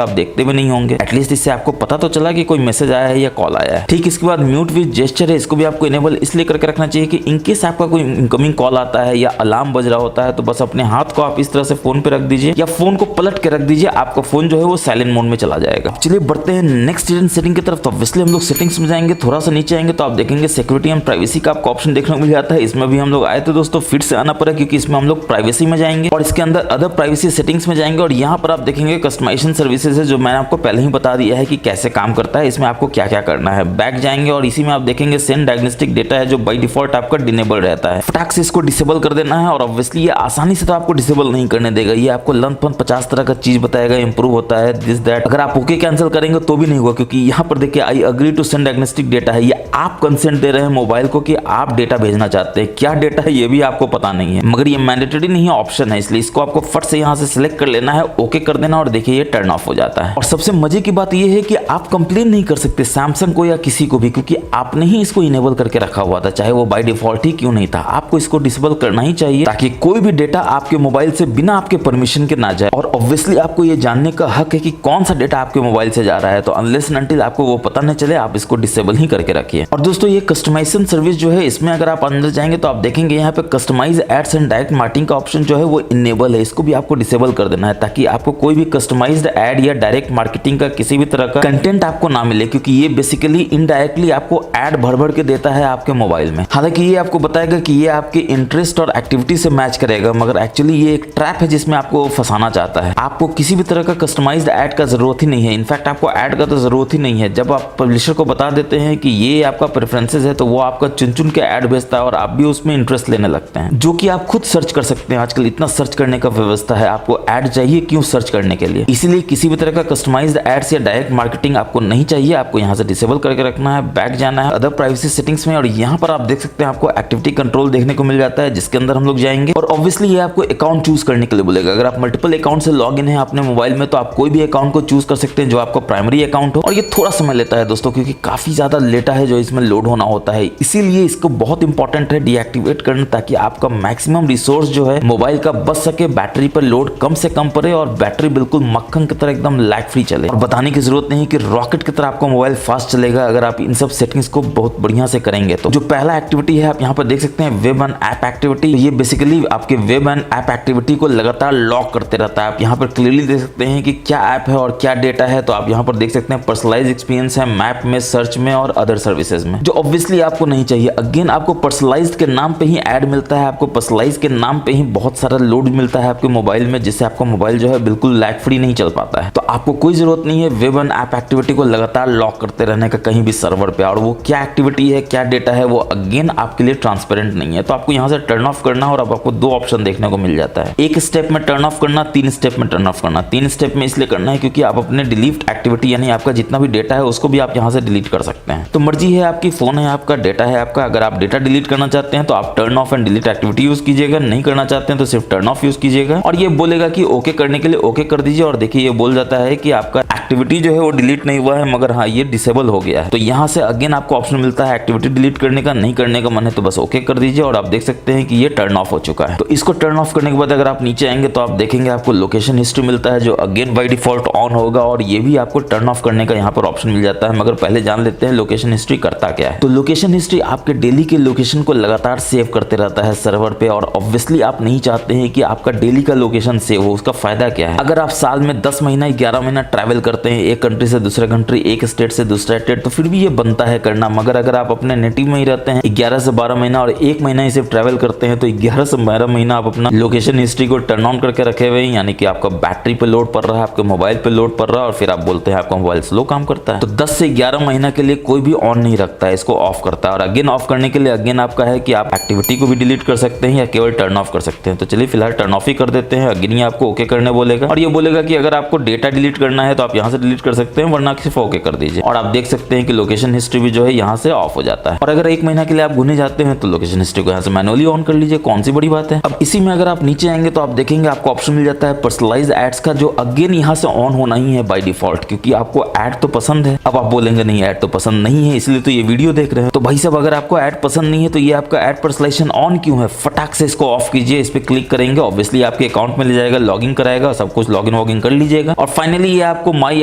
आप देखते भी नहीं होंगे। एटलीस्ट इससे आपको पता तो चला कि कोई मैसेज आया है या कॉल आया है। ठीक इसके बाद म्यूट विद जेस्चर है, इसको भी आपको इनेबल इसलिए करके रखना चाहिए कि इनकेस आपका कोई इनकमिंग कॉल आता है या अलार्म बज रहा होता है तो बस अपने हाथ को आप इस तरह से फोन पे रख दीजिए या फोन को पलट के रख दीजिए, आपका फोन जो है वो साइलेंट मोड में चला जाएगा। चलिए बढ़ते हैं नेक्स्ट हिडन सेटिंग की तरफ। तो ऑब्वियसली हम लोग सेटिंग्स में जाएंगे, थोड़ा सा नीचे आएंगे तो आप देखेंगे सिक्योरिटी एंड प्राइवेसी का आपको ऑप्शन देखने को मिल जाता है। इसमें भी हम लोग आए थे दोस्तों, फिर से आना पड़ा क्योंकि इसमें हम लोग प्राइवेसी में जाएंगे और इसके अंदर अदर प्राइवेसी सेटिंग्स में जाएंगे और यहाँ पर आप देखेंगे कस्टमाइजेशन सर्विसेज है, जो मैंने आपको पहले ही बता दिया है कि कैसे काम करता है, इसमें आपको क्या क्या करना है। बैक जाएंगे और इसी में आप देखेंगे सेंड डायग्नोस्टिक डेटा है, जो बाय डिफॉल्ट आपका डिनेबल रहता है, फटाक से इसको डिसेबल कर देना है। और ऑब्वियसली ये आसानी से तो आपको डिसेबल नहीं करने देगा, ये आपको लंपन 50 तरह का चीज बताएगा, इंप्रूव होता है दिस दैट। अगर आप ओके कैंसिल करेंगे तो भी नहीं होगा, क्योंकि यहाँ पर देखिए I agree to send diagnostic data है, ये आप कंसेंट दे रहे हैं मोबाइल को कि आप डेटा भेजना चाहते हैं। क्या डेटा है ये भी आपको पता नहीं है, मगर ये मैंडेटरी नहीं है, ऑप्शन है, इसलिए इसको आपको फट से यहाँ से सिलेक्ट कर लेना है, ओके कर देना और देखिए ये टर्न ऑफ हो जाता है। और सबसे मजे की बात ये है कि आप कंप्लेन नहीं कर सकते सैमसंग को या किसी को भी, क्योंकि आपने ही इसको इनेबल करके रखा हुआ था, चाहे वो बाय डिफॉल्ट ही क्यों नहीं था। आपको इसको डिसेबल करना ही चाहिए ताकि कोई भी डेटा आपके मोबाइल से बिना आपके परमिशन के ना जाए। और ऑब्वियसली आपको ये जानने का हक है कि कौन सा डेटा आपके मोबाइल से जा रहा है, तो अनलेस एंड अनटिल आपको वो पता नहीं चले आप इसको डिसेबल ही करके रखिए। और दोस्तों ये कस्टमाइजेशन सर्विस जो है, इसमें अगर आप अंदर जाएंगे तो आप देखेंगे यहाँ पे customize ads and direct marketing का ऑप्शन जो है वो इनेबल है, इसको भी आपको डिसेबल कर देना है ताकि आपको कोई भी कस्टमाइज्ड एड या डायरेक्ट मार्केटिंग का किसी भी तरह का कंटेंट आपको ना मिले, क्योंकि ये बेसिकली इनडायरेक्टली आपको एड भर भर के देता है आपके मोबाइल में। हालांकि ये आपको बताएगा कि ये आपके इंटरेस्ट और एक्टिविटी से मैच करेगा, मगर एक्चुअली ये एक ट्रैप है जिसमें आपको फंसाना चाहता है। आपको किसी भी तरह का कस्टमाइज्ड ऐड का जरूरत ही नहीं है। इनफैक्ट आपको ऐड का तो जरूरत ही नहीं है। जब आप पब्लिशर को बता देते हैं कि ये आपका प्रेफरेंसेस है, तो वो आपका चुन चुन के ऐड भेजता है और आप भी उसमें इंटरेस्ट लेने लगते हैं, जो कि आप खुद सर्च कर सकते हैं। आजकल इतना सर्च करने का व्यवस्था है, आपको ऐड चाहिए क्यों सर्च करने के लिए। इसीलिए किसी भी तरह का कस्टमाइज्ड एड्स या डायरेक्ट मार्केटिंग आपको नहीं चाहिए। आपको यहाँ से डिसेबल करके रखना है, बैक जाना है अदर प्राइवेसी सेटिंग्स में, और यहाँ पर आप देख सकते हैं आपको एक्टिविटी कंट्रोल देखने को मिल जाता है, जिसके अंदर हम लोग जाएंगे। और ऑब्वियसली ये आपको अकाउंट चूज करने के लिए बोलेगा। अगर आप मल्टीपल अकाउंट से लॉग इन है अपने मोबाइल में, तो आप कोई भी अकाउंट को चूज कर सकते हैं जो आपका प्राइमरी अकाउंट हो। और ये थोड़ा समय लेता है दोस्तों, क्योंकि काफी ज्यादा डेटा है जो इसमें लोड होना होता है। इसीलिए इसको बहुत इंपॉर्टेंट है डीएक्टिवेट करना, ताकि आपका मैक्सिमम रिसोर्स जो है मोबाइल का बच सके, बैटरी पर लोड कम से कम पड़े और बैटरी बिल्कुल मक्खन की तरह एकदम लैग फ्री चले। और बताने की जरूरत नहीं कि रॉकेट की तरह आपका मोबाइल फास्ट चलेगा अगर आप इन सब सेटिंग्स को बहुत बढ़िया से करेंगे। तो जो पहला एक्टिविटी है आप यहाँ पर देख सकते हैं, वेब एंड ऐप एक्टिविटी। ये बेसिकली आपके वेब एंड ऐप एक्टिविटी को लगातार लॉक करते रहता है। आप यहाँ पर क्लियरली देख सकते हैं कि क्या ऐप है और क्या डेटा है। तो आप यहाँ पर देख सकते हैं पर्सनलाइज एक्सपीरियंस है मैप में, सर्च में और अदर सर्विसेज में, जो ऑब्वियसली आपको नहीं चाहिए। अगेन आपको पर्सनलाइज के नाम पे ही ऐड मिलता है, आपको पर्सनलाइज के नाम पे ही बहुत सारा लोड मिलता है आपके मोबाइल में, जिससे आपका मोबाइल जो है बिल्कुल लैग फ्री नहीं चल पाता है। तो आपको कोई जरूरत नहीं है वेब एंड ऐप एक्टिविटी को लगातार लॉक करते रहने का कहीं भी सर्वर पे। और वो क्या एक्टिविटी है, क्या डेटा है, वो अगेन आपके लिए ट्रांसपेरेंट नहीं है। तो आपको यहाँ से टर्न ऑफ करना है और अब आपको दो ऑप्शन देखने को मिल जाता है, एक स्टेप में टर्न ऑफ करना, 3 स्टेप में टर्न ऑफ करना। 3 स्टेप में इसलिए करना है क्योंकि आप अपने डिलीट एक्टिविटी यानी आपका जितना भी डेटा है उसको भी आप यहाँ से डिलीट कर सकते हैं। तो मर्जी है आपकी, फोन है आपका, डेटा है आपका। अगर आप डेटा डिलीट करना चाहते हैं तो आप turn off and delete activity use कीजिएगा, नहीं करना चाहते हैं तो सिर्फ टर्न ऑफ यूज कीजिएगा। और ये बोलेगा कि ओके करने के लिए ओके कर दीजिए। और देखिए ये बोल जाता है कि आपका एक्टिविटी जो है वो डिलीट नहीं हुआ है, मगर हाँ ये डिसेबल हो गया है। तो यहाँ से अगेन आपको ऑप्शन मिलता है एक्टिविटी डिलीट करने का। नहीं करने का मन है तो बस ओके कर दीजिए और आप देख सकते हैं कि ये टर्न ऑफ हो चुका है। तो इसको टर्न ऑफ करने के बाद अगर आप नीचे आएंगे तो आप देखेंगे आपको लोकेशन हिस्ट्री मिलता है, जो अगेन बाय डिफॉल्ट ऑन होगा। और ये भी आपको टर्न ऑफ करने का यहाँ पर ऑप्शन मिल जाता है। मगर पहले जान लेते हैं लोकेशन हिस्ट्री करता क्या है। तो लोकेशन हिस्ट्री आपके डेली के लोकेशन को लगातार सेव करते रहता है सर्वर पे। और ऑब्वियसली आप नहीं चाहते हैं कि आपका डेली का लोकेशन सेव हो। उसका फायदा क्या है, अगर आप साल में 10 महीना 11 महीना ट्रैवल करते हैं एक कंट्री से दूसरे कंट्री, एक स्टेट से दूसरा स्टेट, तो फिर भी ये बनता है करना। मगर अगर आप अपने नेटिव में ही रहते हैं 11 से 12 महीना और एक महीना ही सिर्फ ट्रैवल करते हैं, तो 11 से 12 महीना आप अपना लोकेशन हिस्ट्री को टर्न ऑन करके रखे हुए हैं, यानी कि आपका बैटरी पे लोड पड़ रहा है, आपके मोबाइल पे लोड पड़ रहा है, और फिर आप बोलते हैं आपका मोबाइल स्लो काम करता है। तो 10 से 11 महीना के लिए कोई भी ऑन नहीं रखता है, इसको ऑफ करता है। और अगेन ऑफ करने के लिए अगेन आपका है कि आप एक्टिविटी को भी डिलीट कर सकते हैं या केवल टर्न ऑफ कर सकते हैं। तो चलिए फिलहाल टर्न ऑफ ही कर देते हैं। अगेन ये आपको ओके करने बोलेगा और ये बोलेगा कि अगर आपको डेटा डिलीट करना है तो आप यहाँ से डिलीट कर सकते हैं, वरना सिर्फ ओके कर दीजिए। और आप देख सकते हैं कि लोकेशन हिस्ट्री भी जो है यहाँ से ऑफ हो जाता है। और अगर एक महीना के लिए आप घूमने जाते हैं तो लोकेशन हिस्ट्री को यहाँ से मैनुअली ऑन कर लीजिए, कौन सी बड़ी बात है। अब इसी में अगर आप नीचे आएंगे तो आप देखेंगे आपको ऑप्शन मिल जाता है पर्सनलाइज एड्स का, जो अगेन यहाँ से ऑन होना ही है बाय डिफॉल्ट, क्योंकि आपको ऐड तो पसंद है। अब आप बोलेंगे नहीं ऐड तो पसंद नहीं है इसलिए तो ये वीडियो देख रहे हैं। तो भाई साहब अगर आपको ऐड पसंद नहीं है तो ये आपका ऐड पर्सनलाइजेशन ऑन क्यों है, फटाक से इसको ऑफ कीजिए। इस पे क्लिक करेंगे, ऑब्वियसली आपके अकाउंट में ले जाएगा, लॉगिन कराएगा, सब कुछ लॉगिन वॉगिन कर लीजिएगा। और फाइनली ये आपको माई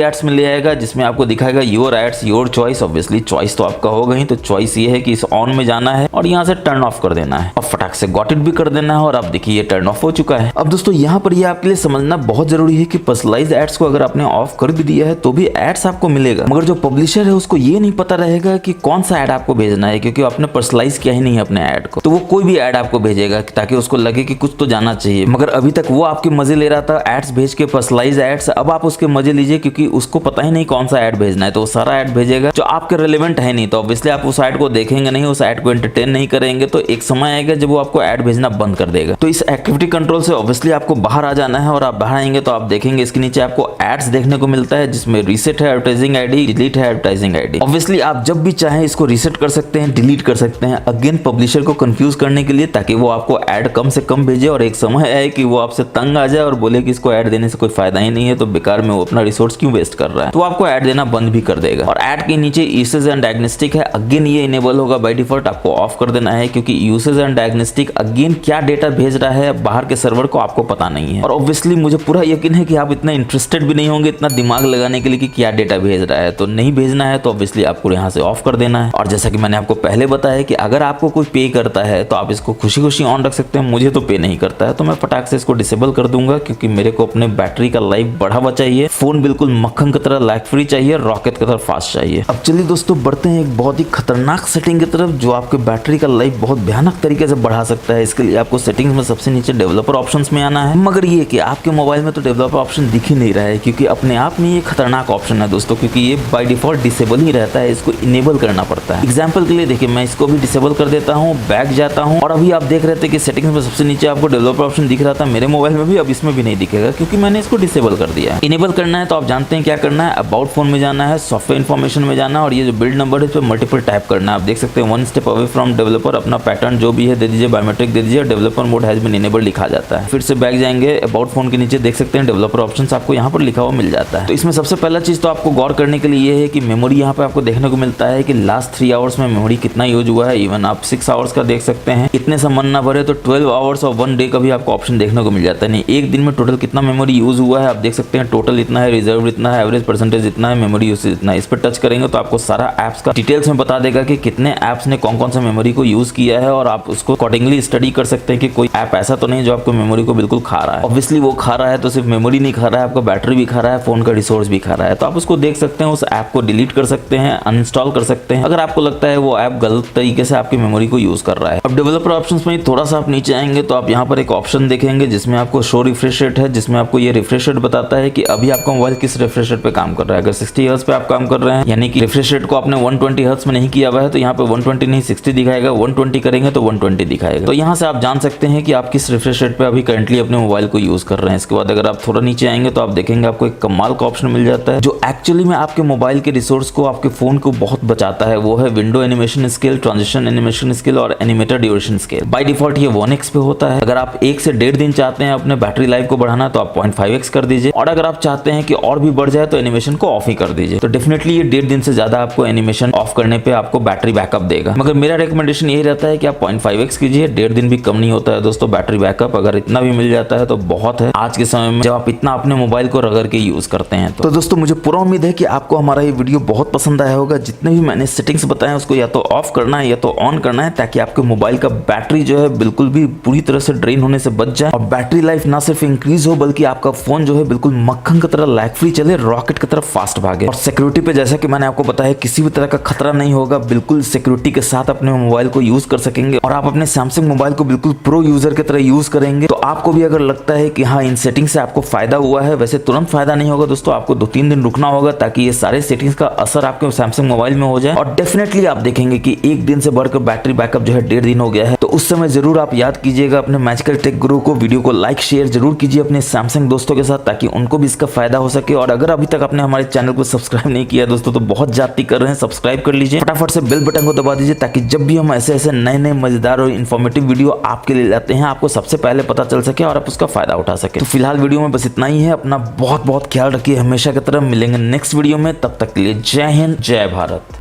एड्स में ले आएगा, जिसमें आपको दिखाएगा your ads your choice. Obviously choice तो आपका होगा ही, तो चॉइस ये है कि इस ऑन में जाना है और यहाँ से टर्न ऑफ कर देना है और फटाक से गॉट इट भी कर देना है। और आप देखिए ये टर्न ऑफ हो चुका है। अब दोस्तों यहाँ पर ये आपके लिए समझना बहुत जरूरी है कि पर्सनलाइज एड्स को अगर आपने ऑफ कर भी दिया है तो भी एड्स आपको मिलेगा, मगर जो पब्लिशर है उसको ये नहीं पता रहेगा कि कौन सा ऐड आपको भेजना है, क्योंकि आपने पर्सनलाइज किया ही नहीं है अपने ऐड को। तो वो कोई भी ऐड आपको भेजेगा ताकि उसको लगे कि कुछ तो जाना चाहिए। मगर अभी तक वो आपके मजे ले रहा था एड्स भेज के, पर्सनलाइज एड्स। अब आप उसके मजे लीजिए, क्योंकि उसको पता ही नहीं कौन सा ऐड भेजना है, तो वो सारा ऐड भेजेगा जो आपके रिलेवेंट है नहीं। तो ऑब्वियसली आप उस ऐड को देखेंगे नहीं, उस ऐड को एंटरटेन नहीं करेंगे, तो एक समय आएगा जब वो आपको ऐड भेजना बंद कर देगा। तो इस एक्टिविटी कंट्रोल से ऑब्वियसली आपको बाहर आ जाना है। और आप बाहर आएंगे तो आप देखेंगे इसके नीचे आपको एड्स देखने को मिलता है, जिसमें रीसेट है एडवर्टाइजिंग आईडी, डिलीट है एडवर्टाइजिंग आईडी। ऑब्वियसली आप जब भी चाहें इसको रीसेट कर सकते हैं, डिलीट कर सकते हैं, अगेन पब्लिशर को कंफ्यूज करने के लिए, ताकि वो आपको ऐड कम से कम भेजे और एक समय आए कि वो आपसे तंग आ जाए और बोले कि इसको ऐड देने से कोई फायदा ही नहीं है, तो बेकार में वो अपना रिसोर्स क्यों वेस्ट कर रहा है। तो आपको ऐड देना बंद भी कर देगा। और ऐड के नीचे यूसेज एंड डायग्नोस्टिक है, अगेन ये इनेबल होगा बाय डिफॉल्ट, आपको ऑफ कर देना है, क्योंकि यूसेज एंड डायग्नोस्टिक अगेन क्या डेटा भेज रहा है बाहर के सर्वर को आपको पता नहीं है। और ऑब्वियसली मुझे पूरा यकीन है कि आप इतना इंटरेस्टेड भी नहीं होंगे इतना दिमाग लगाने के लिए कि क्या डेटा भेज रहा है। तो नहीं भेजना है तो ऑब्वियसली आपको यहाँ से ऑफ कर देना है। और जैसा कि मैंने आपको पहले बताया कि अगर आपको कोई पे करता है तो आप इसको खुशी खुशी ऑन रख सकते हैं। मुझे तो पे नहीं करता है तो मैं फटाक से इसको डिसेबल कर दूंगा, क्योंकि मेरे को अपने बैटरी का लाइफ बढ़ा हुआ चाहिए, फोन बिल्कुल मक्खन की तरह लैग फ्री चाहिए, रॉकेट की तरह फास्ट चाहिए। अब चलिए दोस्तों बढ़ते हैं एक बहुत ही खतरनाक सेटिंग की तरफ, जो आपके बैटरी का लाइफ बहुत भयानक तरीके से बढ़ा सकती सकता है। इसके लिए आपको सेटिंग्स में सबसे नीचे डेवलपर ऑप्शंस में आना है, मगर ये कि आपके मोबाइल में तो डेवलपर ऑप्शन दिख ही नहीं रहा है, क्योंकि अपने आप में ये खतरनाक ऑप्शन है दोस्तों, क्योंकि ये बाय डिफॉल्ट डिसेबल ही रहता है, इसको इनेबल करना पड़ता है। एग्जाम्पल के लिए देखिए, मैं इसको भी डिसेबल कर देता हूँ, बैक जाता हूँ, और अभी आप देख रहे थे कि सेटिंग्स में सबसे नीचे आपको डेवलपर ऑप्शन दिख रहा था मेरे मोबाइल में भी, अब इसमें भी नहीं दिखेगा क्योंकि मैंने इसको डिसेबल कर दिया है। इनेबल करना है तो आप जानते हैं क्या करना है, अबाउट फोन में जाना है, सॉफ्टवेयर इन्फॉर्मेशन में जाना है, और ये जो बिल्ड नंबर है इस पर मल्टीपल टैप करना है। आप देख सकते हैं 1 स्टेप अवे फ्रॉम डेवलपर, अपना पैटर्न जो भी है दे दीजिए, बायोमेट्रिक दे दीजिए, developer mode has been enabled लिखा जाता है। फिर से बैक जाएंगे, अबाउट फोन के नीचे देख सकते हैं डेवलपर ऑप्शंस आपको यहाँ पर लिखा हुआ मिल जाता है। तो इसमें सबसे पहला चीज तो आपको गौर करने के लिए ये है कि मेमोरी यहाँ पे आपको देखने को मिलता है कि लास्ट 3 आवर्स में मेमोरी कितना यूज हुआ है। इवन आप 6 आवर्स का देख सकते हैं, इतने से मन ना भरे तो 12 आवर्स और 1 डे का भी आपको ऑप्शन देखने को मिल जाता है। नहीं, एक दिन में टोटल कितना मेमोरी यूज हुआ है आप देख सकते हैं, टोटल इतना है, रिजर्व इतना है, एवरेज परसेंटेज इतना है, मेमोरी यूसेज इतना है। इस पर टच करेंगे तो आपको सारा एप्स का डिटेल्स में बता देगा कि कितने एप्स ने कौन कौन सा मेमोरी को यूज किया है, और आप उसको अकॉर्डिंगली स्टडी कर सकते हैं कि कोई ऐप ऐसा तो नहीं जो आपको मेमोरी को बिल्कुल खा रहा है। ऑब्वियसली वो खा रहा है तो सिर्फ मेमोरी नहीं खा रहा है, आपका बैटरी भी खा रहा है, फोन का रिसोर्स भी खा रहा है। तो आप उसको देख सकते हैं, उस ऐप को डिलीट कर सकते हैं, अनइंस्टॉल कर सकते हैं अगर आपको लगता है वो ऐप गलत तरीके से आपकी मेमोरी को यूज कर रहा है। अब डेवलपर ऑप्शंस में थोड़ा सा आप नीचे आएंगे तो आप यहाँ पर एक ऑप्शन देखेंगे जिसमें आपको शो रिफ्रेश रेट है, जिसमें आपको ये रिफ्रेश रेट बताता है कि अभी आपका मोबाइल किस रिफ्रेश रेट पे काम कर रहा है। अगर 60 हर्ट्ज पे आप काम कर रहे हैं, यानी कि रिफ्रेश रेट को आपने 120 हर्ट्ज में नहीं किया हुआ है, तो यहाँ पे 120 नहीं 60 दिखाएगा, 120 करेंगे तो 120 दिखाएगा। तो यहाँ से आप जान सकते हैं कि आप किस रिफ्रेश रेट पे अभी करंटली अपने मोबाइल को यूज कर रहे हैं। इसके बाद अगर आप थोड़ा नीचे आएंगे तो आप देखेंगे आपको एक कमाल का ऑप्शन मिल जाता है जो एक्चुअली में आपके मोबाइल के रिसोर्स को, आपके फोन को बहुत बचाता है। वो है window animation scale, transition animation scale और animator duration scale. By default ये 1x पे होता है। अगर आप 1 से 1.5 दिन चाहते हैं अपने बैटरी लाइफ को बढ़ाना तो आप 0.5x कर दीजिए, और अगर आप चाहते हैं कि और भी बढ़ जाए तो एनिमेशन को ऑफ ही कर दीजिए। तो डेफिनेटली ये 1.5 दिन से ज्यादा आपको एनिमेशन ऑफ करने पे आपको बैटरी बैकअप देगा, मगर मेरा रिकमेंडेशन यही रहता है कि आप 0.5x कीजिए। 1.5 दिन भी कम नहीं होता है दोस्तों बैटरी बैकअप, अगर इतना भी मिल जाता है तो बहुत है आज के समय में, जब आप इतना अपने मोबाइल को रगड़ के यूज करते हैं। तो दोस्तों मुझे पूरा उम्मीद है कि आपको हमारा ये वीडियो बहुत पसंद आया होगा। जितने भी मैंने सेटिंग्स बताए उसको या तो ऑफ करना है या तो ऑन करना है, ताकि आपके मोबाइल का बैटरी जो है बिल्कुल भी पूरी तरह से ड्रेन होने से बच जाए, और बैटरी लाइफ ना सिर्फ इंक्रीज हो बल्कि आपका फोन जो है बिल्कुल मक्खन की तरह लैग फ्री चले, रॉकेट की तरह फास्ट भागे। और सिक्योरिटी पे जैसा कि मैंने आपको बताया किसी भी तरह का खतरा नहीं होगा, बिल्कुल सिक्योरिटी के साथ अपने मोबाइल को यूज कर सकेंगे, और आप अपने सैमसंग मोबाइल को बिल्कुल प्रो यूजर की तरह यूज करेंगे। तो आपको भी अगर लगता है कि हाँ इन सेटिंग से आपको फायदा हुआ है, वैसे तुरंत फायदा नहीं होगा दोस्तों, आपको 2-3 दिन रुकना होगा ताकि ये सारे सेटिंग्स का असर आपके सैमसंग मोबाइल में हो जाए। और डेफिनेटली आप देखेंगे कि 1 दिन से बढ़कर बैटरी बैकअप जो है 1.5 दिन हो गया है। तो उस समय जरूर आप याद कीजिएगा अपने मैजिकल टेक गुरु को, वीडियो को लाइक शेयर जरूर कीजिए अपने सैमसंग दोस्तों के साथ, ताकि उनको भी इसका फायदा हो सके। और अगर अभी तक आपने हमारे चैनल को सब्सक्राइब नहीं किया दोस्तों तो बहुत जाती कर रहे हैं, सब्सक्राइब कर लीजिए, फटाफट से बेल बटन को दबा दीजिए, ताकि जब भी हम ऐसे नए मजेदार और इन्फॉर्मेटिव वीडियो आपके लिए लाते हैं आपको सबसे पहले पता चल सके और आप उसका फायदा उठा सके। तो फिलहाल वीडियो में बस इतना ही है। अपना बहुत बहुत ख्याल रखिए, हमेशा की तरह मिलेंगे नेक्स्ट वीडियो में, तब तक के लिए जय हिंद जय भारत।